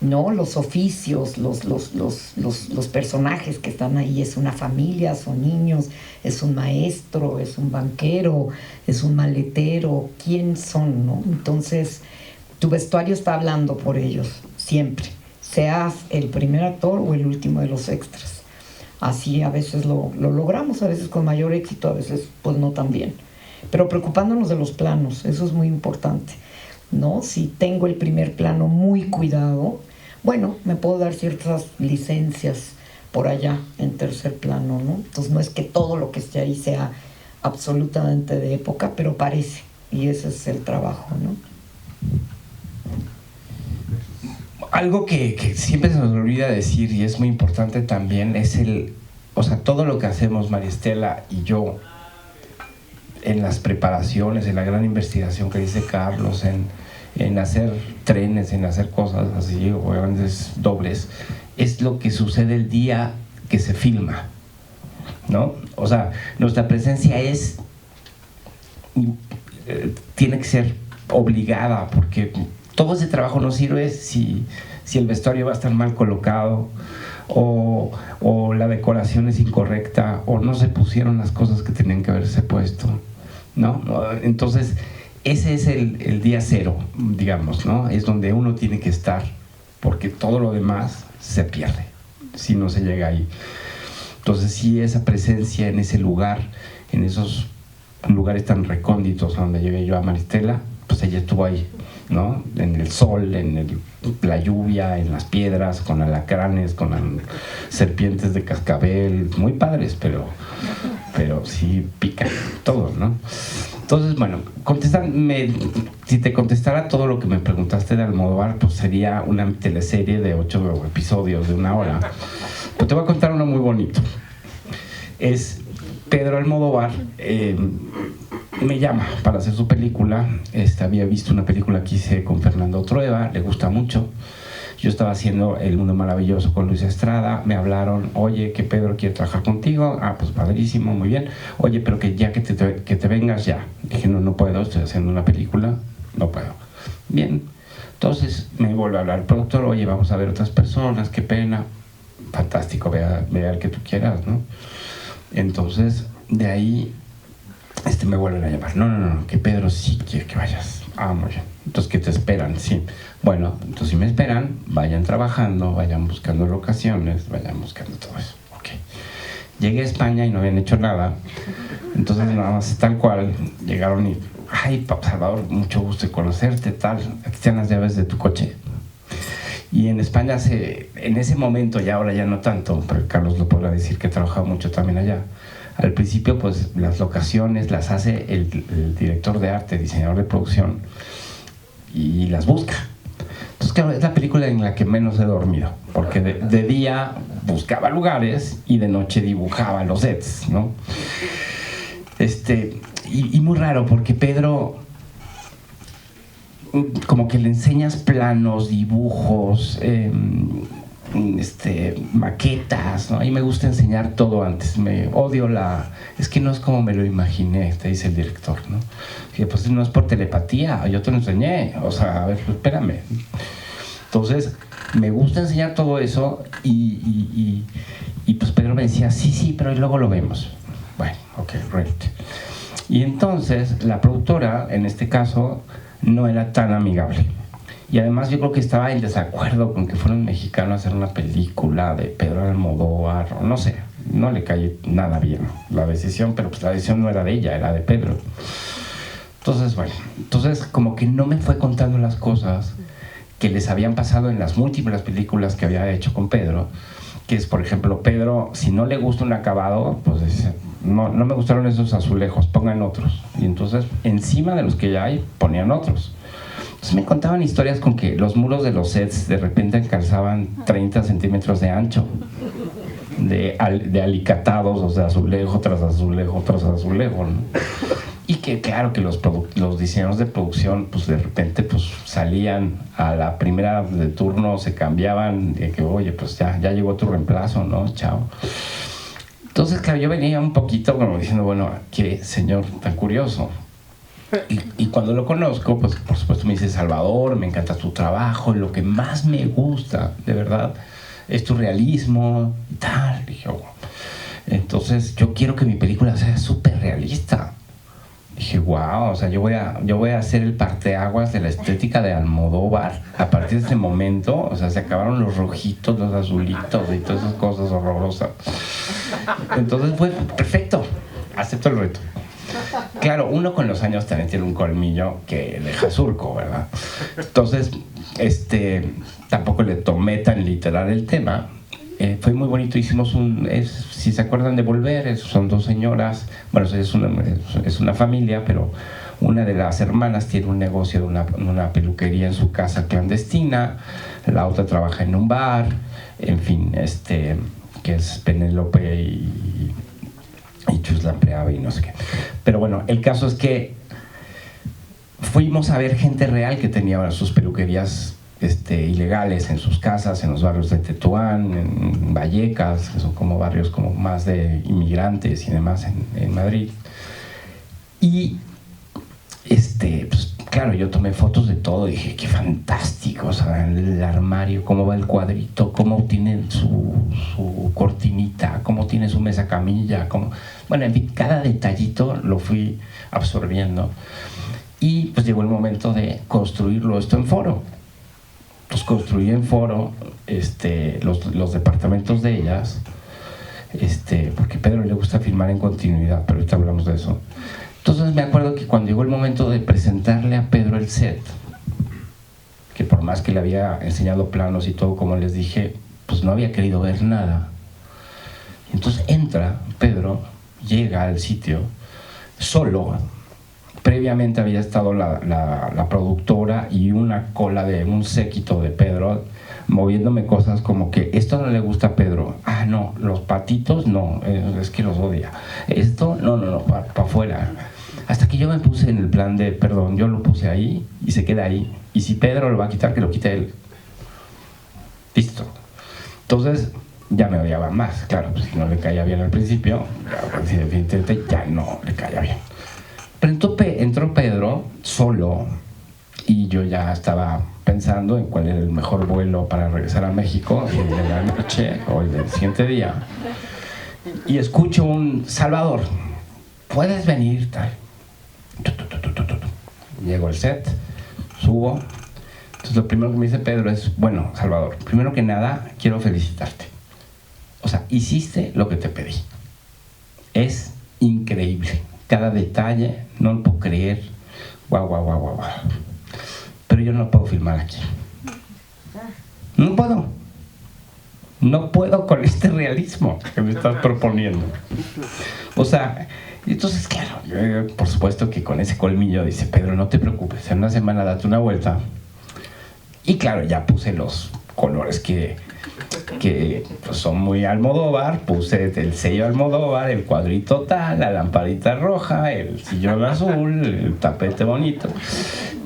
¿no? Los oficios, los personajes que están ahí, es una familia, son niños, es un maestro, es un banquero, es un maletero, ¿quién son, no? Entonces, tu vestuario está hablando por ellos, siempre. Seas el primer actor o el último de los extras. Así a veces lo logramos, a veces con mayor éxito, a veces pues no tan bien. Pero preocupándonos de los planos, eso es muy importante, ¿no? Si tengo el primer plano muy cuidado, bueno, me puedo dar ciertas licencias por allá en tercer plano, ¿no? Entonces no es que todo lo que esté ahí sea absolutamente de época, pero parece, y ese es el trabajo, ¿no? Algo que siempre se nos olvida decir y es muy importante también es o sea, todo lo que hacemos María Estela y yo en las preparaciones, en la gran investigación que dice Carlos, en hacer trenes, en hacer cosas así, o grandes dobles, es lo que sucede el día que se filma, ¿no? O sea, nuestra presencia tiene que ser obligada, porque todo ese trabajo no sirve si el vestuario va a estar mal colocado o la decoración es incorrecta o no se pusieron las cosas que tenían que haberse puesto, ¿no? Entonces, ese es el día cero, digamos, ¿no? Es donde uno tiene que estar, porque todo lo demás se pierde si no se llega ahí. Entonces, sí, esa presencia en ese lugar, en esos lugares tan recónditos a donde llegué yo a María Estela, pues ella estuvo ahí, ¿no? En el sol, la lluvia, en las piedras, con alacranes, con serpientes de cascabel, muy padres, pero sí pican todo, ¿no? Entonces, bueno, si te contestara todo lo que me preguntaste de Almodóvar, pues sería una teleserie de 8 episodios de 1 hora. Pero te voy a contar uno muy bonito. Es Pedro Almodóvar, me llama para hacer su película. Había visto una película que hice con Fernando Trueba, le gusta mucho. Yo estaba haciendo El Mundo Maravilloso con Luis Estrada, me hablaron, oye, que Pedro quiere trabajar contigo. Ah, pues padrísimo, muy bien. Oye, pero que ya que te vengas ya. Dije, no puedo, estoy haciendo una película, no puedo. Bien, entonces me vuelve a hablar el productor, oye, vamos a ver otras personas, qué pena. Fantástico, vea el que tú quieras, ¿no? Entonces, de ahí me vuelven a llamar. No, que Pedro sí quiere que vayas. Ah, muy bien. Entonces, ¿qué te esperan? Sí. Bueno, entonces si me esperan, vayan trabajando, vayan buscando locaciones, vayan buscando todo eso. Ok. Llegué a España y no habían hecho nada. Entonces, nada más tal cual, llegaron y, ay, Salvador, mucho gusto de conocerte, tal. Aquí están las llaves de tu coche. Y en España, en ese momento, y ahora ya no tanto, pero Carlos lo podrá decir que he trabajado mucho también allá. Al principio, pues las locaciones las hace el director de arte, diseñador de producción, y las busca. Entonces, claro, es la película en la que menos he dormido, porque de día buscaba lugares y de noche dibujaba los sets, ¿no? Y muy raro, porque Pedro, como que le enseñas planos, dibujos, maquetas, ¿no? A mí me gusta enseñar todo antes. Me odio es que no es como me lo imaginé, te dice el director, ¿no? Y pues no es por telepatía, yo te lo enseñé, o sea, a ver, pues, espérame. Entonces, me gusta enseñar todo eso y pues Pedro me decía, sí, pero luego lo vemos. Bueno, ok, great. Y entonces, la productora, en este caso, no era tan amigable. Y además yo creo que estaba en desacuerdo con que fuera un mexicano a hacer una película de Pedro Almodóvar, o no sé, no le cayó nada bien la decisión, pero pues la decisión no era de ella, era de Pedro. Entonces, bueno, como que no me fue contando las cosas que les habían pasado en las múltiples películas que había hecho con Pedro, que es, por ejemplo, Pedro, si no le gusta un acabado, pues dice, no me gustaron esos azulejos, pongan otros. Y entonces, encima de los que ya hay, ponían otros. Entonces me contaban historias con que los muros de los sets de repente alcanzaban 30 centímetros de ancho, de alicatados, o sea, azulejo tras azulejo tras azulejo, ¿no? Y que claro que los diseñadores de producción, pues de repente pues salían a la primera de turno, se cambiaban, de que oye, pues ya llegó tu reemplazo, ¿no? Chao. Entonces, claro, yo venía un poquito como diciendo, bueno, qué señor tan curioso. Y cuando lo conozco, pues por supuesto me dice, Salvador, me encanta tu trabajo, lo que más me gusta, de verdad, es tu realismo y tal. Dije, oh. Entonces yo quiero que mi película sea súper realista. Dije, wow, o sea, yo voy a hacer el parteaguas de la estética de Almodóvar. A partir de este momento, o sea, se acabaron los rojitos, los azulitos y todas esas cosas horrorosas. Entonces fue perfecto, acepto el reto. Claro, uno con los años también tiene un colmillo que deja surco, ¿verdad? Entonces, tampoco le tomé tan literal el tema. Fue muy bonito, hicimos si se acuerdan de Volver, son dos señoras, bueno, es una familia, pero una de las hermanas tiene un negocio de una peluquería en su casa clandestina, la otra trabaja en un bar, en fin, que es Penélope y Chuslan Preave y no sé qué. Pero bueno, el caso es que fuimos a ver gente real que tenía sus peluquerías ilegales en sus casas, en los barrios de Tetuán, en Vallecas, que son como barrios como más de inmigrantes y demás en Madrid. Y pues claro, yo tomé fotos de todo y dije, qué fantástico, o sea, el armario, cómo va el cuadrito, cómo tiene su cortinita, cómo tiene su mesa camilla, bueno, en fin, cada detallito lo fui absorbiendo. Y pues llegó el momento de construirlo esto en foro. Pues construí en foro los departamentos de ellas, porque a Pedro le gusta filmar en continuidad, pero ahorita hablamos de eso. Entonces me acuerdo que cuando llegó el momento de presentarle a Pedro el set, que por más que le había enseñado planos y todo, como les dije, pues no había querido ver nada. Entonces entra Pedro, llega al sitio solo. Previamente había estado la productora y una cola de un séquito de Pedro moviéndome cosas como que esto no le gusta a Pedro. Ah, no, los patitos no, es que los odia. Esto, no, para afuera. Hasta que yo me puse en el plan de, perdón, yo lo puse ahí y se queda ahí. Y si Pedro lo va a quitar, que lo quite él. Listo. Entonces ya me odiaba más, claro, pues si no le caía bien al principio, definitivamente ya no le caía bien. Pero entró Pedro solo y yo ya estaba pensando en cuál era el mejor vuelo para regresar a México, el de la noche o el del siguiente día. Y escucho un Salvador, ¿puedes venir? Tal. Llego al set, subo. Entonces lo primero que me dice Pedro es, bueno, Salvador, primero que nada quiero felicitarte. O sea, hiciste lo que te pedí. Es increíble. Cada detalle, no lo puedo creer. Guau, guau, guau, guau, guau. Pero yo no puedo filmar aquí. No puedo. No puedo con este realismo que me estás proponiendo. O sea, entonces, claro, yo, por supuesto que con ese colmillo dice, Pedro, no te preocupes, en una semana date una vuelta. Y claro, ya puse los colores que pues, son muy Almodóvar, puse el sello Almodóvar, el cuadrito tal, la lamparita roja, el sillón azul, el tapete bonito.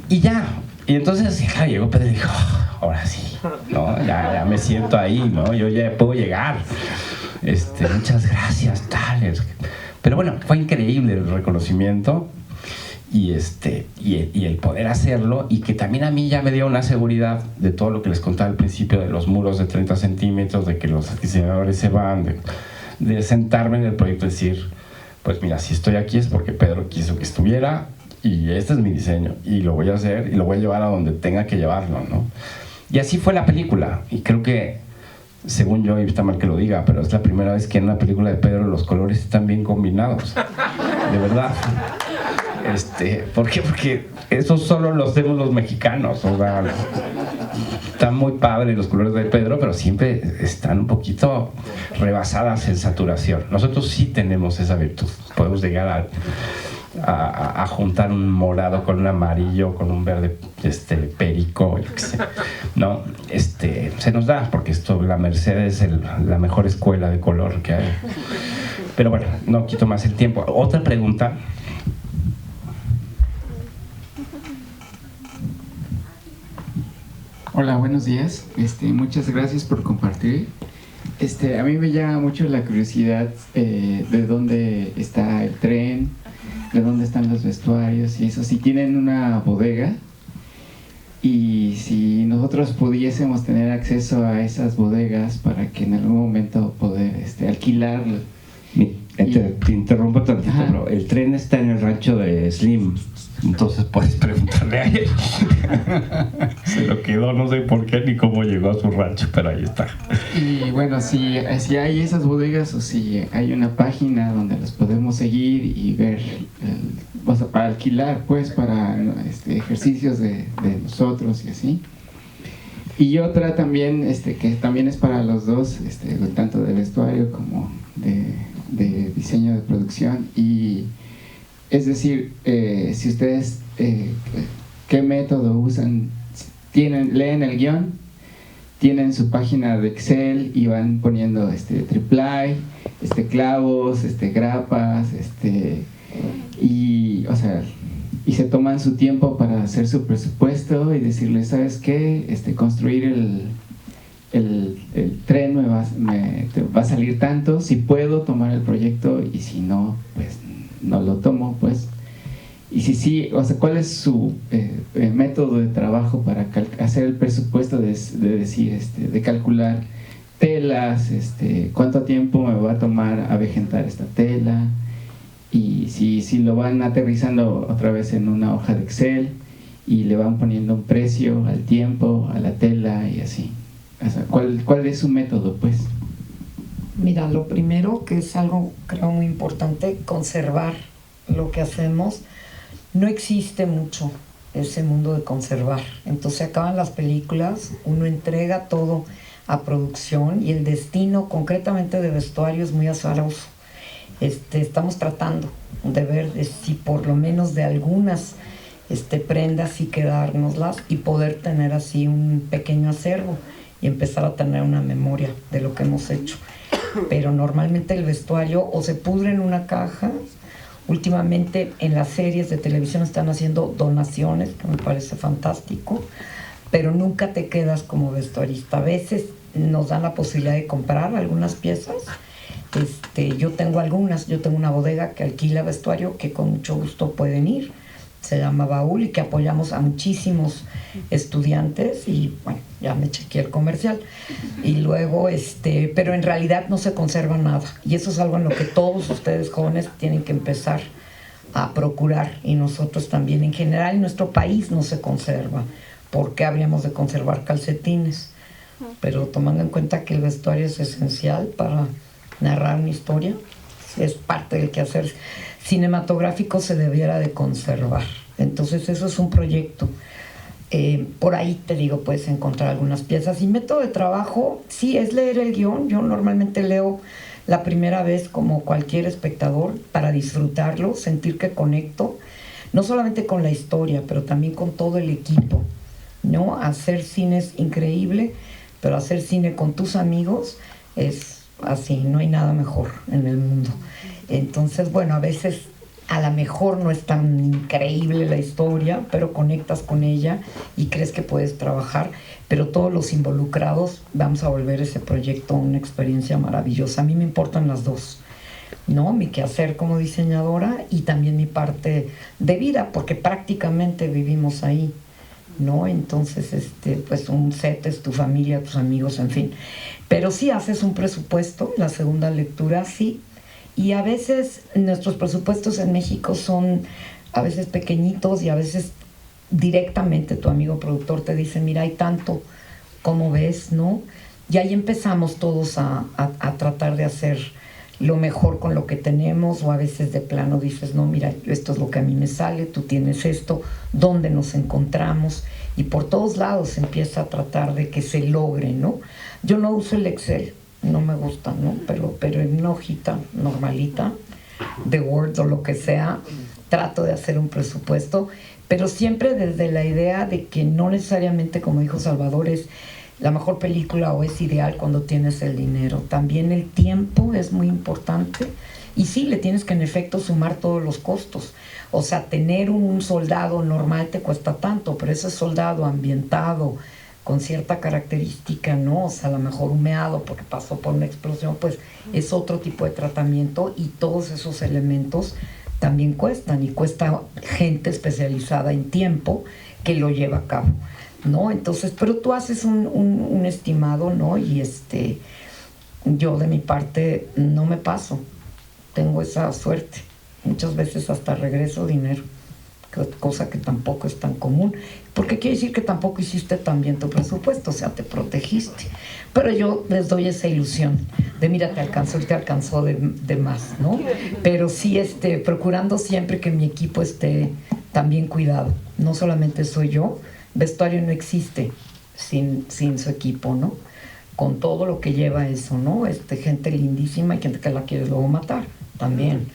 Y ya. Y entonces claro, llegó Pedro y dijo, oh, ahora sí, ¿no? Ya me siento ahí, ¿no? Yo ya puedo llegar. Muchas gracias, tal. Pero bueno, fue increíble el reconocimiento y el poder hacerlo, y que también a mí ya me dio una seguridad de todo lo que les contaba al principio, de los muros de 30 centímetros, de que los diseñadores se van, de sentarme en el proyecto y decir, pues mira, si estoy aquí es porque Pedro quiso que estuviera, y este es mi diseño, y lo voy a hacer, y lo voy a llevar a donde tenga que llevarlo, ¿no? Y así fue la película, y creo que, según yo, y está mal que lo diga, pero es la primera vez que en una película de Pedro los colores están bien combinados, de verdad. ¿Por qué? Porque eso solo lo hacemos los mexicanos, o sea, están muy padres los colores de Pedro, pero siempre están un poquito rebasadas en saturación. Nosotros sí tenemos esa virtud, podemos llegar a juntar un morado con un amarillo, con un verde perico, yo qué sé, ¿no? Se nos da, porque la Merced es la mejor escuela de color que hay. Pero bueno, no quito más el tiempo. Otra pregunta. Hola, buenos días. Muchas gracias por compartir. A mí me llama mucho la curiosidad de dónde está el tren, de dónde están los vestuarios y eso. Si tienen una bodega y si nosotros pudiésemos tener acceso a esas bodegas para que en algún momento poder alquilar. Te interrumpo tantito, pero el tren está en el rancho de Slim. Entonces puedes preguntarle a él. Se lo quedó, no sé por qué ni cómo llegó a su rancho, pero ahí está. Y bueno, si hay esas bodegas o si hay una página donde las podemos seguir y ver, para alquilar, pues, para ejercicios de nosotros y así. Y otra también, que también es para los dos, tanto de vestuario como de diseño de producción. Y es decir, si ustedes qué método usan, leen el guión, tienen su página de Excel y van poniendo triple clavos, grapas, y o sea, y se toman su tiempo para hacer su presupuesto y decirles, ¿sabes qué? Construir el tren te va a salir tanto, si puedo tomar el proyecto, y si no, pues no lo tomo, pues. Y si sí, o sea, ¿cuál es su método de trabajo para hacer el presupuesto de decir, de calcular telas, cuánto tiempo me va a tomar avejentar esta tela? Y si lo van aterrizando otra vez en una hoja de Excel y le van poniendo un precio al tiempo, a la tela y así. O sea, ¿cuál es su método, pues? Mira, lo primero, que es algo creo muy importante, conservar lo que hacemos. No existe mucho ese mundo de conservar. Entonces acaban las películas, uno entrega todo a producción y el destino concretamente de vestuario es muy azaroso. Estamos tratando de ver si por lo menos de algunas prendas y quedárnoslas y poder tener así un pequeño acervo y empezar a tener una memoria de lo que hemos hecho. Pero normalmente el vestuario o se pudre en una caja. Últimamente en las series de televisión están haciendo donaciones, que me parece fantástico, pero nunca te quedas como vestuarista. A veces nos dan la posibilidad de comprar algunas piezas. Yo tengo una bodega que alquila vestuario que con mucho gusto pueden ir, se llama Baúl, y que apoyamos a muchísimos estudiantes, y bueno, ya me chequeé el comercial, y luego, pero en realidad no se conserva nada, y eso es algo en lo que todos ustedes jóvenes tienen que empezar a procurar, y nosotros también. En general en nuestro país no se conserva. ¿Por qué habríamos de conservar calcetines? Pero tomando en cuenta que el vestuario es esencial para narrar una historia, es parte del quehacer cinematográfico, se debiera de conservar. Entonces eso es un proyecto. Por ahí te digo, puedes encontrar algunas piezas. Y método de trabajo, sí, es leer el guión. Yo normalmente leo la primera vez como cualquier espectador para disfrutarlo, sentir que conecto, no solamente con la historia, pero también con todo el equipo, ¿no? Hacer cine es increíble, pero hacer cine con tus amigos es así, no hay nada mejor en el mundo. Entonces, bueno, a veces a lo mejor no es tan increíble la historia, pero conectas con ella y crees que puedes trabajar, pero todos los involucrados vamos a volver ese proyecto una experiencia maravillosa. A mí me importan las dos, ¿no? Mi quehacer como diseñadora y también mi parte de vida, porque prácticamente vivimos ahí, ¿no? Entonces, pues un set es tu familia, tus amigos, en fin. Pero sí haces un presupuesto, la segunda lectura sí, y a veces nuestros presupuestos en México son a veces pequeñitos y a veces directamente tu amigo productor te dice, mira, hay tanto, ¿cómo ves?, ¿no? Y ahí empezamos todos a tratar de hacer lo mejor con lo que tenemos, o a veces de plano dices, no, mira, esto es lo que a mí me sale, tú tienes esto, ¿dónde nos encontramos? Y por todos lados empieza a tratar de que se logre, ¿no? Yo no uso el Excel, no me gusta, ¿no? Pero en una hojita normalita, de Word o lo que sea, trato de hacer un presupuesto, pero siempre desde la idea de que no necesariamente, como dijo Salvador, es la mejor película o es ideal cuando tienes el dinero. También el tiempo es muy importante, y sí, le tienes que en efecto sumar todos los costos. O sea, tener un soldado normal te cuesta tanto, pero ese soldado ambientado con cierta característica, ¿no? O sea, a lo mejor humeado porque pasó por una explosión, pues es otro tipo de tratamiento, y todos esos elementos también cuestan, y cuesta gente especializada en tiempo que lo lleva a cabo, ¿no? Entonces, pero tú haces un estimado, ¿no? Y yo de mi parte no me paso, tengo esa suerte. Muchas veces hasta regreso dinero, cosa que tampoco es tan común, porque quiere decir que tampoco hiciste tan bien tu presupuesto, o sea, te protegiste. Pero yo les doy esa ilusión de, mira, te alcanzó de más, ¿no? Pero sí, procurando siempre que mi equipo esté también cuidado. No solamente soy yo, vestuario no existe sin su equipo, ¿no? Con todo lo que lleva eso, ¿no? Gente lindísima y gente que la quiere luego matar también,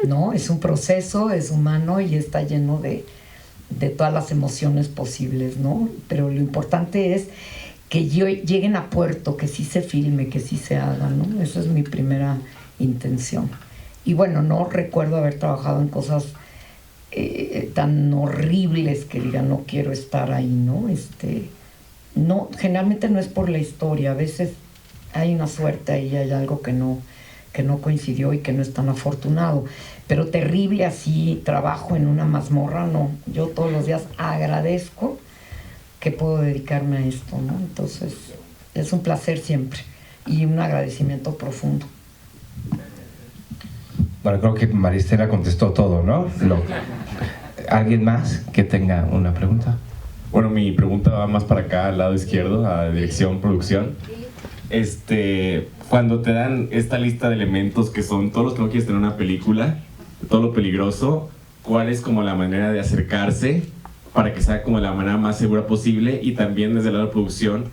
¿no? Es un proceso, es humano y está lleno de todas las emociones posibles, ¿no? Pero lo importante es que lleguen a puerto, que sí se filme, que sí se haga, ¿no? Esa es mi primera intención. Y bueno, no recuerdo haber trabajado en cosas tan horribles que diga, no quiero estar ahí, ¿no? No, generalmente no es por la historia, a veces hay una suerte ahí, hay algo que no coincidió y que no es tan afortunado, pero terrible así, trabajo en una mazmorra, no. Yo todos los días agradezco que puedo dedicarme a esto, ¿no? Entonces, es un placer siempre y un agradecimiento profundo. Bueno, creo que Maristela contestó todo, ¿no? ¿Alguien más que tenga una pregunta? Bueno, mi pregunta va más para acá, al lado izquierdo, a dirección, producción. Cuando te dan esta lista de elementos que son todos los que no quieres tener en una película, todo lo peligroso, ¿cuál es como la manera de acercarse para que sea como la manera más segura posible? Y también desde el lado de producción,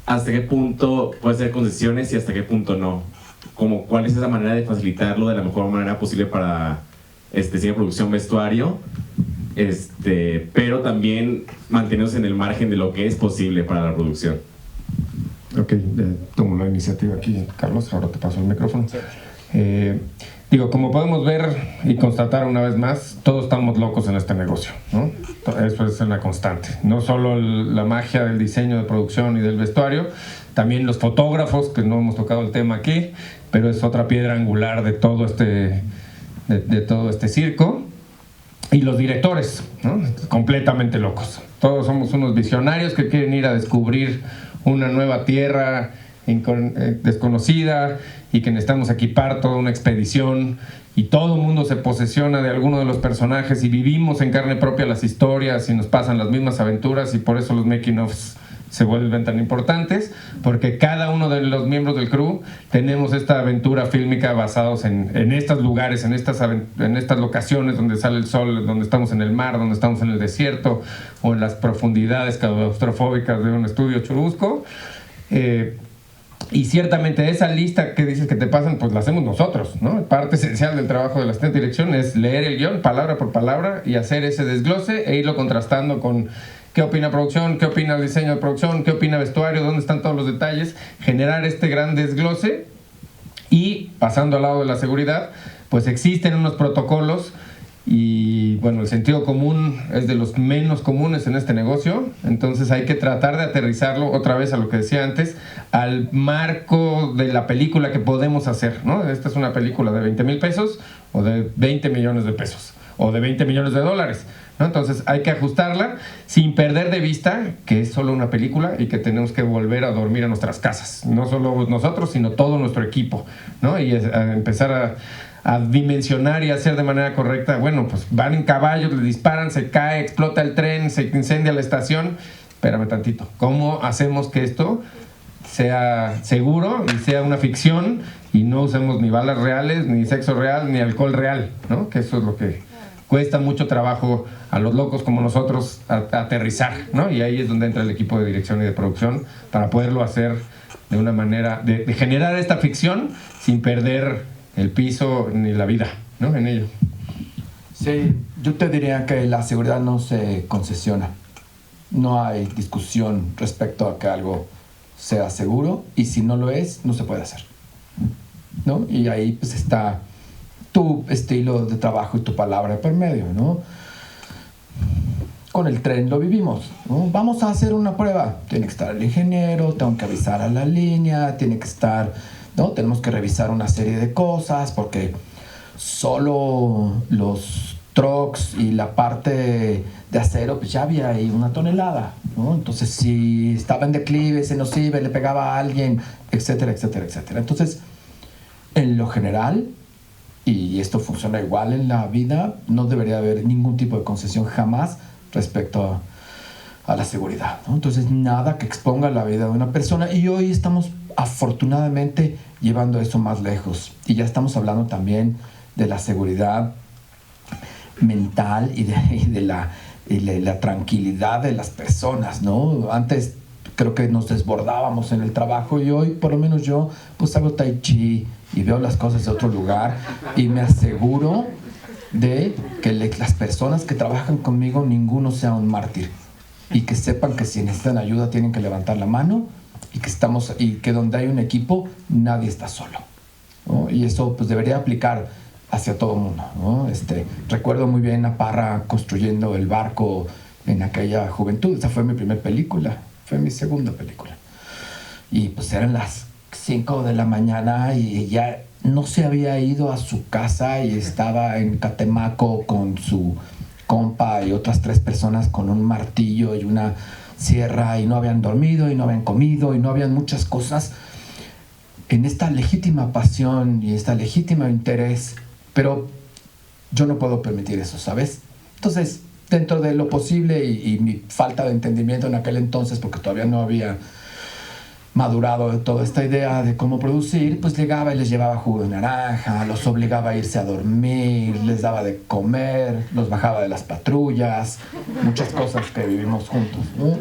¿hasta qué punto puede hacer concesiones y hasta qué punto no? Como, ¿cuál es esa manera de facilitarlo de la mejor manera posible para cine, producción, vestuario? Pero también manteniéndose en el margen de lo que es posible para la producción. Ok, tomo la iniciativa aquí, Carlos, ahora te paso el micrófono. Digo, como podemos ver y constatar una vez más, todos estamos locos en este negocio, ¿no? Eso es una constante. No solo la magia del diseño, de producción y del vestuario, también los fotógrafos, que no hemos tocado el tema aquí, pero es otra piedra angular de todo este circo. Y los directores, ¿no? Completamente locos. Todos somos unos visionarios que quieren ir a descubrir una nueva tierra desconocida y que necesitamos equipar toda una expedición, y todo el mundo se posesiona de alguno de los personajes y vivimos en carne propia las historias y nos pasan las mismas aventuras, y por eso los making-ofs se vuelven tan importantes, porque cada uno de los miembros del crew tenemos esta aventura fílmica basados en estos lugares, en estas locaciones donde sale el sol, donde estamos en el mar, donde estamos en el desierto o en las profundidades claustrofóbicas de un estudio churrusco. Y ciertamente esa lista que dices que te pasan, pues la hacemos nosotros, ¿no? Parte esencial del trabajo del asistente de dirección es leer el guión palabra por palabra y hacer ese desglose e irlo contrastando con qué opina producción, qué opina el diseño de producción, qué opina vestuario, dónde están todos los detalles, generar este gran desglose. Y pasando al lado de la seguridad, pues existen unos protocolos, y bueno, el sentido común es de los menos comunes en este negocio, entonces hay que tratar de aterrizarlo otra vez a lo que decía antes, al marco de la película que podemos hacer, ¿no? Esta es una película de 20,000 pesos o de 20 millones de pesos o de 20 millones de dólares, ¿no? Entonces hay que ajustarla sin perder de vista que es solo una película y que tenemos que volver a dormir a nuestras casas, no solo nosotros, sino todo nuestro equipo, ¿no? Y empezar a dimensionar y hacer de manera correcta. Bueno, pues van en caballos, le disparan, se cae, explota el tren, se incendia la estación. Espérame tantito, ¿cómo hacemos que esto sea seguro y sea una ficción y no usemos ni balas reales, ni sexo real, ni alcohol real, ¿no? Que eso es lo que cuesta mucho trabajo a los locos como nosotros aterrizar, ¿no? Y ahí es donde entra el equipo de dirección y de producción para poderlo hacer de una manera de generar esta ficción sin perder el piso ni la vida, ¿no? En ello. Sí, yo te diría que la seguridad no se concesiona. No hay discusión respecto a que algo sea seguro, y si no lo es, no se puede hacer, ¿no? Y ahí pues está tu estilo de trabajo y tu palabra por medio, ¿no? Con el tren lo vivimos, ¿no? Vamos a hacer una prueba. Tiene que estar el ingeniero, tengo que avisar a la línea, tiene que estar, ¿no? Tenemos que revisar una serie de cosas porque solo los trucks y la parte de acero, pues ya había ahí 1 tonelada, ¿no? Entonces si estaba en declive, se nos iba, le pegaba a alguien, etcétera, etcétera, etcétera. Entonces, en lo general, y esto funciona igual en la vida, no debería haber ningún tipo de concesión jamás respecto a la seguridad, ¿no? Entonces, nada que exponga la vida de una persona, y hoy estamos afortunadamente llevando eso más lejos, y ya estamos hablando también de la seguridad mental y de la tranquilidad de las personas, ¿no? Antes creo que nos desbordábamos en el trabajo, y hoy por lo menos yo pues hago tai chi y veo las cosas de otro lugar y me aseguro de que las personas que trabajan conmigo, ninguno sea un mártir, y que sepan que si necesitan ayuda tienen que levantar la mano, y que donde hay un equipo nadie está solo, ¿no? Y eso pues debería aplicar hacia todo el mundo, ¿no? Recuerdo muy bien a Parra construyendo el barco en aquella juventud. Esa fue mi primera película, fue mi segunda película, y pues eran las 5 de la mañana y ya no se había ido a su casa y estaba en Catemaco con su compa y otras 3 personas con un martillo y una sierra, y no habían dormido y no habían comido y no habían muchas cosas, en esta legítima pasión y esta legítima interés, pero yo no puedo permitir eso, ¿sabes? Entonces, dentro de lo posible y mi falta de entendimiento en aquel entonces, porque todavía no había madurado toda esta idea de cómo producir, pues llegaba y les llevaba jugo de naranja, los obligaba a irse a dormir, les daba de comer, los bajaba de las patrullas, muchas cosas que vivimos juntos, ¿no?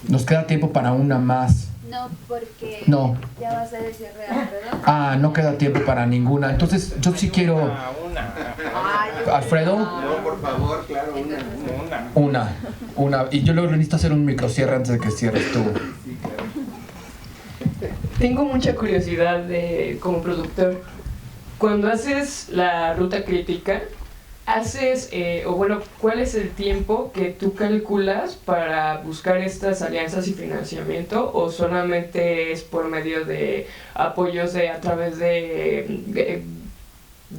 Nos queda tiempo para una más. No, porque no. Ya va a ser el cierre de Alfredo. No queda tiempo para ninguna. Entonces, yo sí quiero... ¿Alfredo? No, por favor, claro, Una. Y yo luego necesito hacer un microcierre antes de que cierres tú. Sí, claro. Tengo mucha curiosidad como productor. cuando haces la ruta crítica, ¿cuál es el tiempo que tú calculas para buscar estas alianzas y financiamiento, o solamente es por medio de apoyos a través de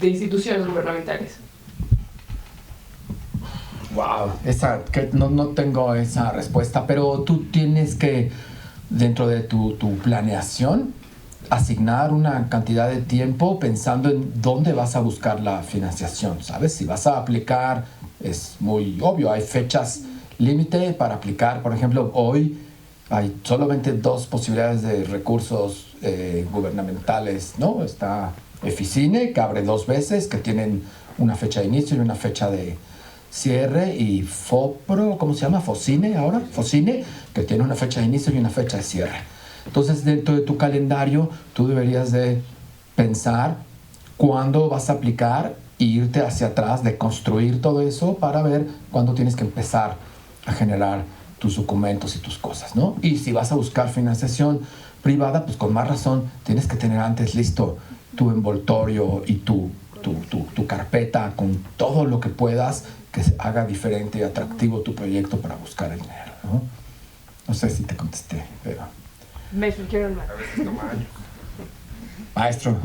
instituciones gubernamentales? Wow, no tengo esa respuesta, pero tú tienes que, dentro de tu planeación, asignar una cantidad de tiempo pensando en dónde vas a buscar la financiación, ¿sabes? Si vas a aplicar, es muy obvio, hay fechas límite para aplicar. Por ejemplo, hoy hay solamente 2 posibilidades de recursos gubernamentales, ¿no? Está Eficine, que abre 2 veces, que tienen una fecha de inicio y una fecha de cierre, y FOPRO, ¿cómo se llama? Focine ahora, Focine, que tiene una fecha de inicio y una fecha de cierre. Entonces, dentro de tu calendario, tú deberías de pensar cuándo vas a aplicar e irte hacia atrás, de construir todo eso para ver cuándo tienes que empezar a generar tus documentos y tus cosas, ¿no? Y si vas a buscar financiación privada, pues con más razón tienes que tener antes listo tu envoltorio y tu carpeta con todo lo que puedas que haga diferente y atractivo tu proyecto para buscar el dinero, ¿no? No sé si te contesté, pero... Me surgieron más. A veces toma años. Maestro.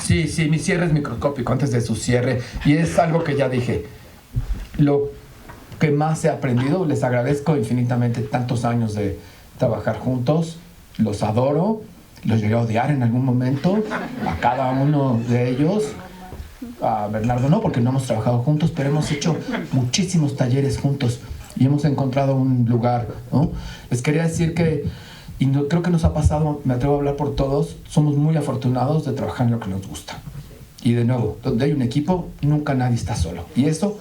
Sí, mi cierre es microscópico antes de su cierre, y es algo que ya dije. Lo que más he aprendido, les agradezco infinitamente tantos años de trabajar juntos, los adoro, los llegué a odiar en algún momento, a cada uno de ellos. A Bernardo no, porque no hemos trabajado juntos, pero hemos hecho muchísimos talleres juntos y hemos encontrado un lugar, ¿no? Les quería decir que, y creo que nos ha pasado, me atrevo a hablar por todos, somos muy afortunados de trabajar en lo que nos gusta. Y de nuevo, donde hay un equipo, nunca nadie está solo. Y eso,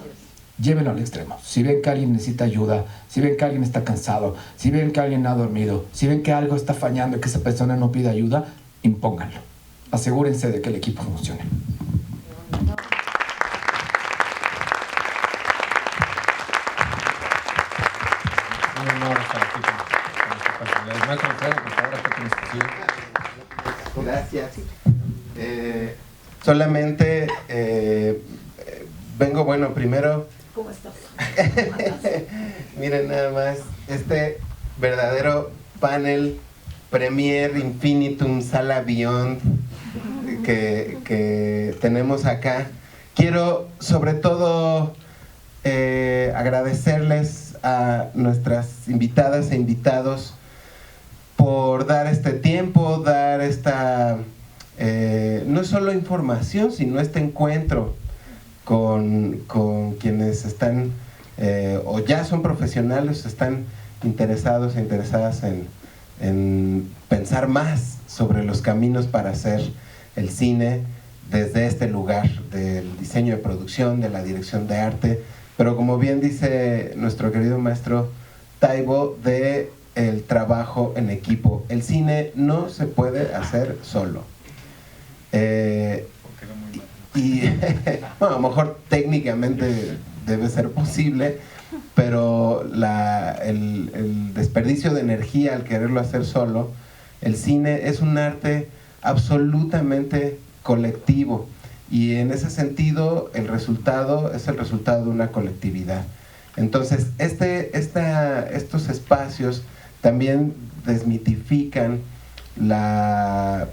llévenlo al extremo. Si ven que alguien necesita ayuda, si ven que alguien está cansado, si ven que alguien ha dormido, si ven que algo está fallando y que esa persona no pide ayuda, impónganlo. Asegúrense de que el equipo funcione. Gracias. Solamente vengo, primero... ¿Cómo estás? Miren nada más, este verdadero panel Premier Infinitum Sala Beyond que tenemos acá. Quiero sobre todo agradecerles a nuestras invitadas e invitados por dar este tiempo, dar esta, no solo información, sino este encuentro con quienes están o ya son profesionales, están interesados e interesadas en pensar más sobre los caminos para hacer el cine desde este lugar del diseño de producción, de la dirección de arte, pero como bien dice nuestro querido maestro Taibo, de el trabajo en equipo. El cine no se puede hacer solo. Y bueno, a lo mejor técnicamente debe ser posible, pero el desperdicio de energía al quererlo hacer solo, el cine es un arte absolutamente colectivo, y en ese sentido el resultado es el resultado de una colectividad. Entonces estos espacios también desmitifican la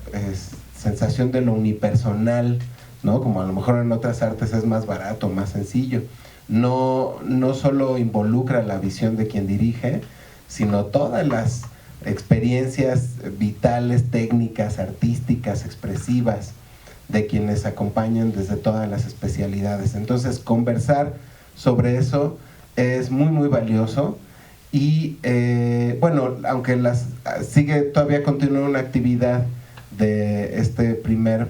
sensación de lo unipersonal, ¿no? Como a lo mejor en otras artes es más barato, más sencillo. No solo involucra la visión de quien dirige, sino todas las experiencias vitales, técnicas, artísticas, expresivas de quienes acompañan desde todas las especialidades. Entonces, conversar sobre eso es muy, muy valioso. Y bueno, aunque todavía continúa una actividad de este primer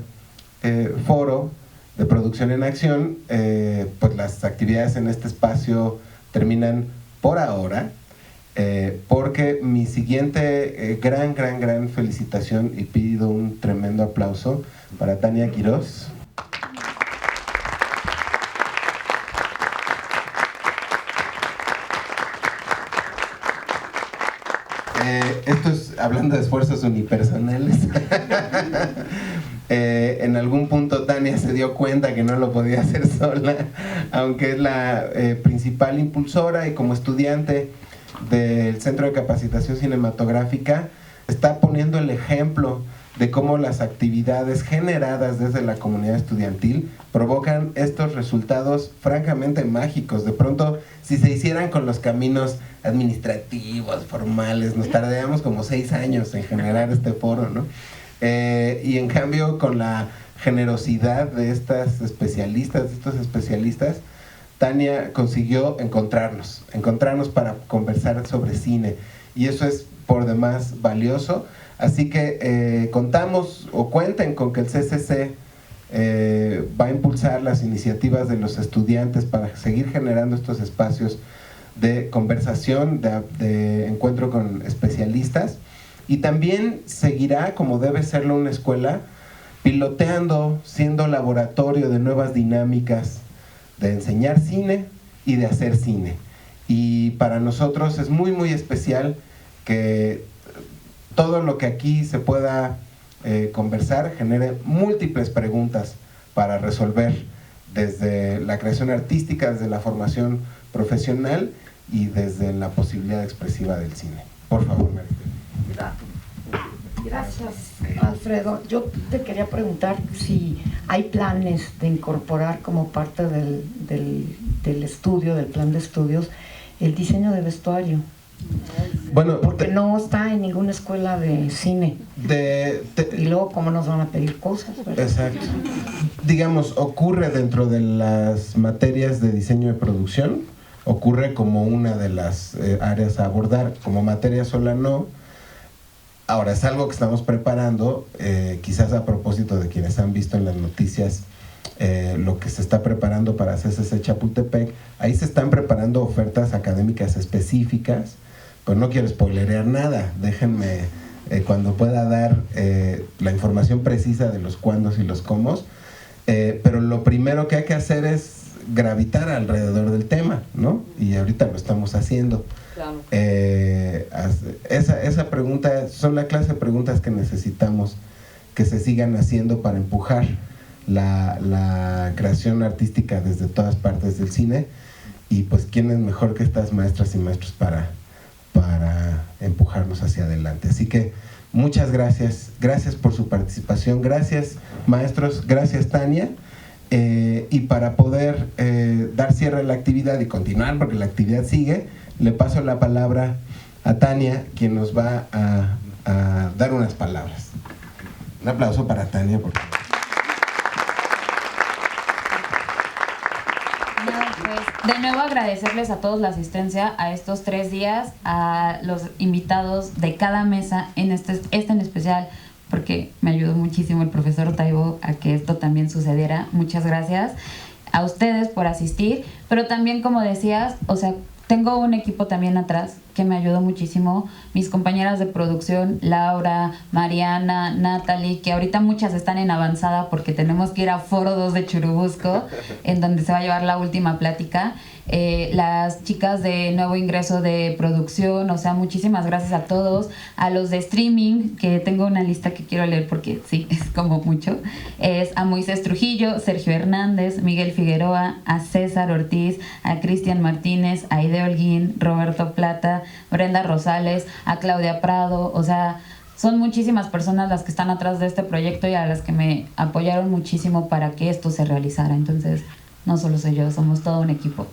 foro de producción en acción, pues las actividades en este espacio terminan por ahora, porque mi siguiente gran felicitación, y pido un tremendo aplauso para Tania Quiroz. Esto es hablando de esfuerzos unipersonales. En algún punto Tania se dio cuenta que no lo podía hacer sola, aunque es la principal impulsora y como estudiante del Centro de Capacitación Cinematográfica está poniendo el ejemplo de cómo las actividades generadas desde la comunidad estudiantil provocan estos resultados francamente mágicos. De pronto, si se hicieran con los caminos administrativos, formales, nos tardaríamos como 6 años en generar este foro, ¿no? Y en cambio, con la generosidad de estas especialistas, de estos especialistas, Tania consiguió encontrarnos para conversar sobre cine, y eso es por demás valioso. Así que cuenten con que el CCC va a impulsar las iniciativas de los estudiantes para seguir generando estos espacios de conversación, de encuentro con especialistas, y también seguirá, como debe serlo una escuela, piloteando, siendo laboratorio de nuevas dinámicas de enseñar cine y de hacer cine. Y para nosotros es muy muy especial que todo lo que aquí se pueda conversar genere múltiples preguntas para resolver, desde la creación artística, desde la formación profesional y desde la posibilidad expresiva del cine. Por favor, María. Gracias, Alfredo. Yo te quería preguntar si hay planes de incorporar como parte del estudio, del plan de estudios, el diseño de vestuario. Bueno, porque no está en ninguna escuela de cine. Y luego, ¿cómo nos van a pedir cosas? ¿Verdad? Exacto. Digamos, ocurre dentro de las materias de diseño de producción, ocurre como una de las áreas a abordar, como materia sola no. Ahora, es algo que estamos preparando, quizás a propósito de quienes han visto en las noticias lo que se está preparando para CCC Chapultepec. Ahí se están preparando ofertas académicas específicas, pero no quiero spoilerear nada. Déjenme, cuando pueda dar la información precisa de los cuándos y los cómos, pero lo primero que hay que hacer es gravitar alrededor del tema, ¿no? Y ahorita lo estamos haciendo. Claro. Esa pregunta son la clase de preguntas que necesitamos que se sigan haciendo para empujar la creación artística desde todas partes del cine. Y pues quién es mejor que estas maestras y maestros para empujarnos hacia adelante. Así que muchas gracias por su participación, gracias maestros, gracias Tania. Y para poder dar cierre a la actividad y continuar, porque la actividad sigue, le paso la palabra a Tania, quien nos va a dar unas palabras. Un aplauso para Tania, por favor. De nuevo agradecerles a todos la asistencia a estos 3 días, a los invitados de cada mesa, en este en especial, porque me ayudó muchísimo el profesor Taibo a que esto también sucediera. Muchas gracias a ustedes por asistir, pero también, como decías, o sea, tengo un equipo también atrás que me ayudó muchísimo, mis compañeras de producción, Laura, Mariana, Natalie, que ahorita muchas están en avanzada porque tenemos que ir a Foro 2 de Churubusco, en donde se va a llevar la última plática. Las chicas de nuevo ingreso de producción, o sea, muchísimas gracias a todos, a los de streaming, que tengo una lista que quiero leer porque sí, es como mucho, es a Moisés Trujillo, Sergio Hernández, Miguel Figueroa, a César Ortiz, a Cristian Martínez, a Aide Holguín, Roberto Plata, Brenda Rosales, a Claudia Prado, o sea, son muchísimas personas las que están atrás de este proyecto y a las que me apoyaron muchísimo para que esto se realizara. Entonces, no solo soy yo, somos todo un equipo.